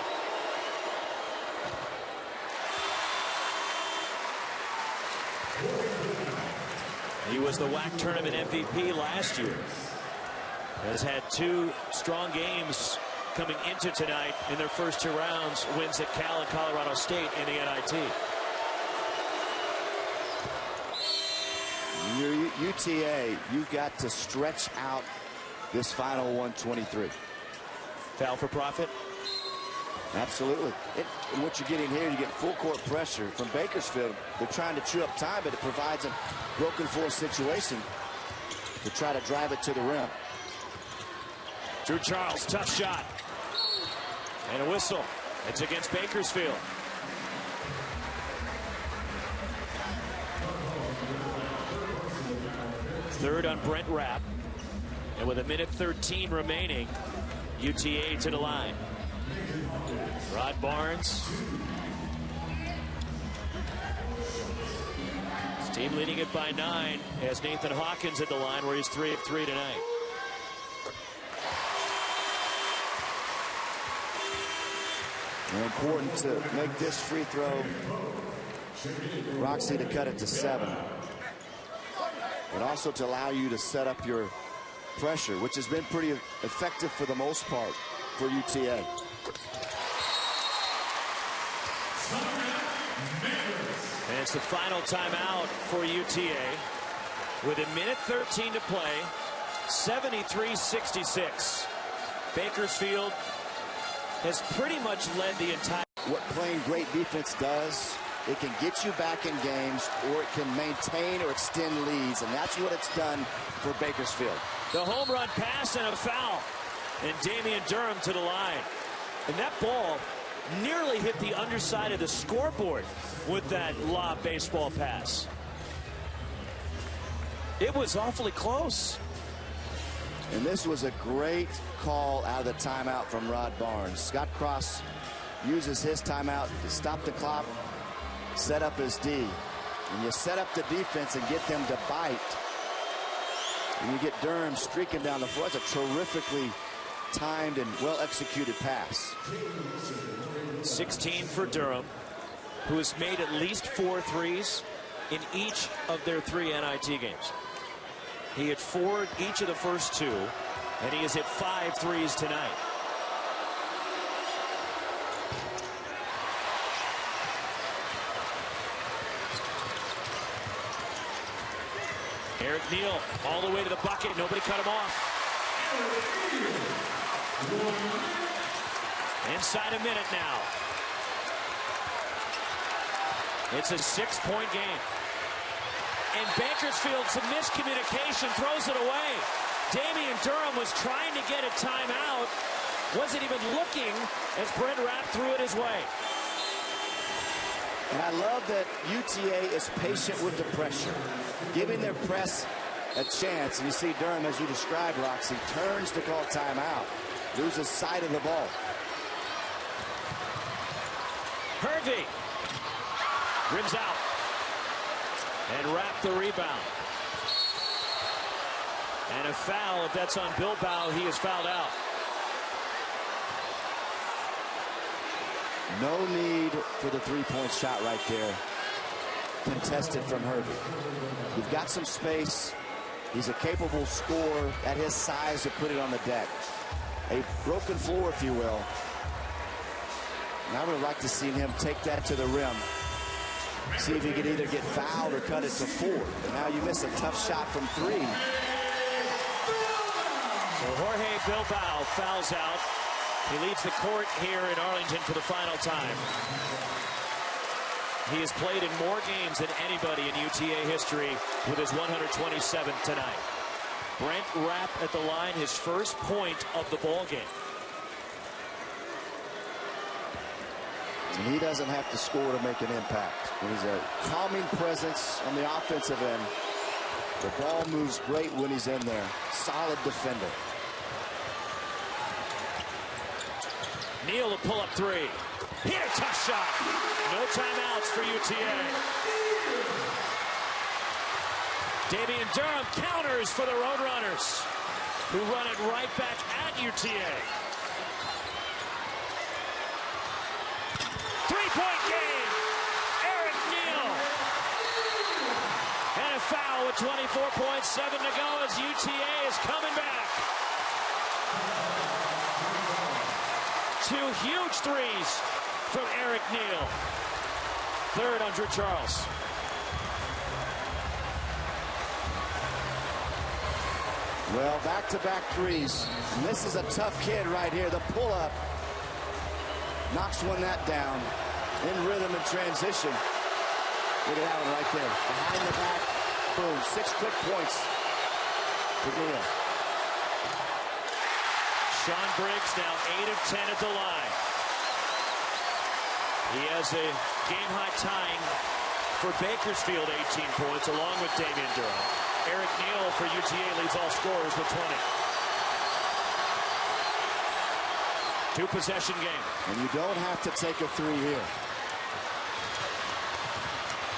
He was the WAC tournament MVP last year. Has had 2 strong games coming into tonight in their first 2 rounds. Wins at Cal and Colorado State in the NIT. Your UTA, you've got to stretch out this final 123. Foul for profit? Absolutely. And what you're getting here, you get full court pressure from Bakersfield. They're trying to chew up time, but it provides a broken force situation to try to drive it to the rim. Drew Charles, tough shot. And a whistle. It's against Bakersfield. Third on Brent Rapp. And with 1:13 remaining, UTA to the line. Rod Barnes. His team leading it by 9 as Nathan Hawkins at the line, where he's 3 of 3 tonight. And important to make this free throw, Roxy, to cut it to 7. But also to allow you to set up your pressure, which has been pretty effective for the most part for UTA. And it's the final timeout for UTA with 1:13 to play. 73-66. Bakersfield has pretty much led the entire. What playing great defense does, it can get you back in games, or it can maintain or extend leads, and that's what it's done for Bakersfield. The home run pass and a foul, and Damian Durham to the line. And that ball nearly hit the underside of the scoreboard with that lob baseball pass. It was awfully close. And this was a great call out of the timeout from Rod Barnes. Scott Cross uses his timeout to stop the clock, set up his D. And you set up the defense and get them to bite. And you get Durham streaking down the floor. It's a terrifically timed and well-executed pass. 16 for Durham, who has made at least 4 threes in each of their 3 NIT games. He had 4 each of the first 2, and he has hit 5 threes tonight. Eric Neal all the way to the bucket. Nobody cut him off. Inside a minute now. It's a 6-point game. And Bakersfield, some miscommunication, throws it away. Damian Durham was trying to get a timeout. Wasn't even looking as Brent Rapp threw it his way. And I love that UTA is patient with the pressure, giving their press a chance. And you see Durham, as you described, Roxy, turns to call timeout, loses sight of the ball. Hervey rims out and Rapp the rebound. And a foul. If that's on Bilbao, he is fouled out. No need for the three-point shot right there. Contested from Hervey. You've got some space. He's a capable scorer at his size to put it on the deck. A broken floor, if you will. And I would like to see him take that to the rim. See if he could either get fouled or cut it to 4. But now you miss a tough shot from 3. So Jorge Bilbao fouls out. He leaves the court here in Arlington for the final time. He has played in more games than anybody in UTA history with his 127th tonight. Brent Rapp at the line, his first point of the ball game. And he doesn't have to score to make an impact. He's a calming presence on the offensive end. The ball moves great when he's in there. Solid defender. Neal, a pull-up 3. Hit a tough shot. No timeouts for UTA. Damian Durham counters for the Roadrunners, who run it right back at UTA. Three-point game. Eric Neal. And a foul with 24.7 to go as UTA is coming back. 2 huge threes from Eric Neal. Third on Drew Charles. Well, back-to-back threes. And this is a tough kid right here. The pull-up knocks that down. In rhythm and transition. Look at that one right there. Behind the back. Boom. 6 quick points for Neal. Sean Briggs now 8 of 10 at the line. He has a game-high tying for Bakersfield 18 points along with Damian Durham. Eric Neal for UTA leads all scorers with 20. 2-possession game. And you don't have to take a 3 here.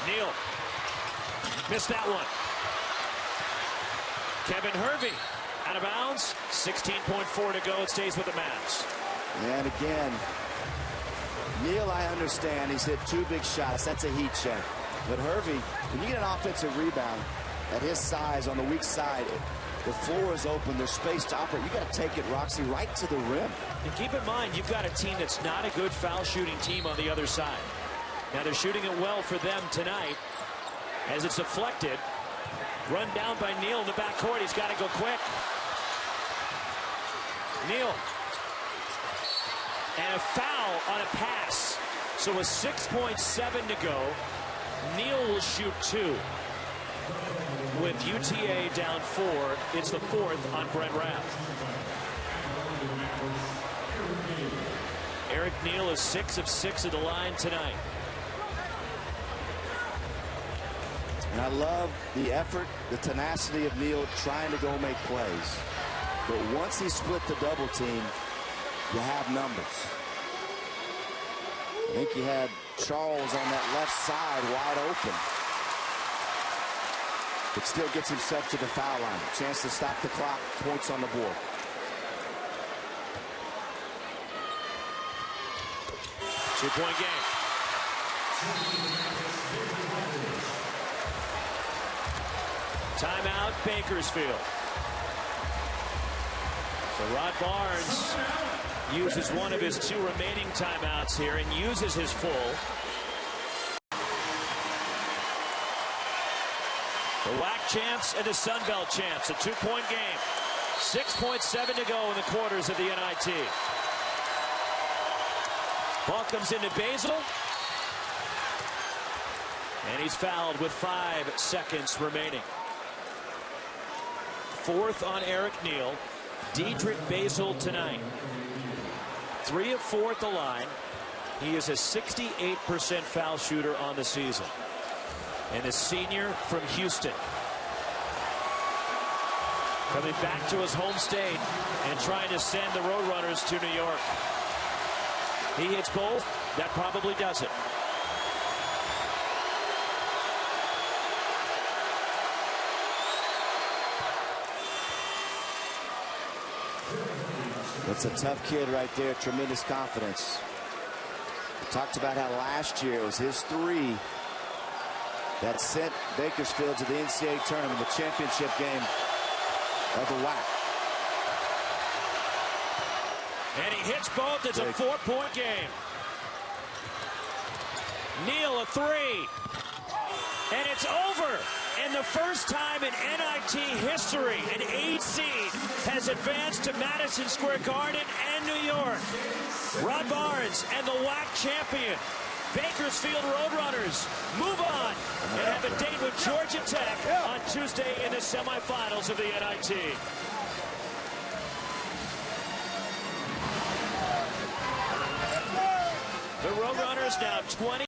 Neal missed that one. Kevin Hervey out of bounds. 16.4 to go. It stays with the Mavs. And again, Neal, I understand. He's hit 2 big shots. That's a heat check. But Hervey, when you get an offensive rebound at his size on the weak side, the floor is open. There's space to operate. You got to take it, Roxy, right to the rim. And keep in mind, you've got a team that's not a good foul shooting team on the other side. Now they're shooting it well for them tonight as it's deflected. Run down by Neal in the backcourt. He's got to go quick. Neal. And a foul on a pass. So with 6.7 to go, Neal will shoot 2. With UTA down 4, it's the 4th on Brent Rapp. Eric Neal is 6 of 6 at the line tonight. And I love the effort, the tenacity of Neal trying to go make plays. But once he split the double team, you have numbers. I think you had Charles on that left side wide open. But still gets himself to the foul line. Chance to stop the clock. Points on the board. Two-point game. Timeout, Bakersfield. So Rod Barnes uses one of his 2 remaining timeouts here and uses his full. The WAC champs and the Sun Belt champs, a 2-point game. 6.7 to go in the quarters of the NIT. Ball comes into Basil. And he's fouled with 5 seconds remaining. 4th on Eric Neal. Diedrich Basil tonight. 3 of 4 at the line. He is a 68% foul shooter on the season. And a senior from Houston. Coming back to his home state and trying to send the Roadrunners to New York. He hits both. That probably does it. That's a tough kid right there. Tremendous confidence. We talked about how last year it was his 3 that sent Bakersfield to the NCAA tournament, the championship game of the WAC. And he hits both. It's a 4-point game. Neal a 3. And it's over. And the first time in NIT history, an 8 seed has advanced to Madison Square Garden and New York. Rod Barnes and the WAC champion, Bakersfield Roadrunners, move on and have a date with Georgia Tech on Tuesday in the semifinals of the NIT. The Roadrunners now 20.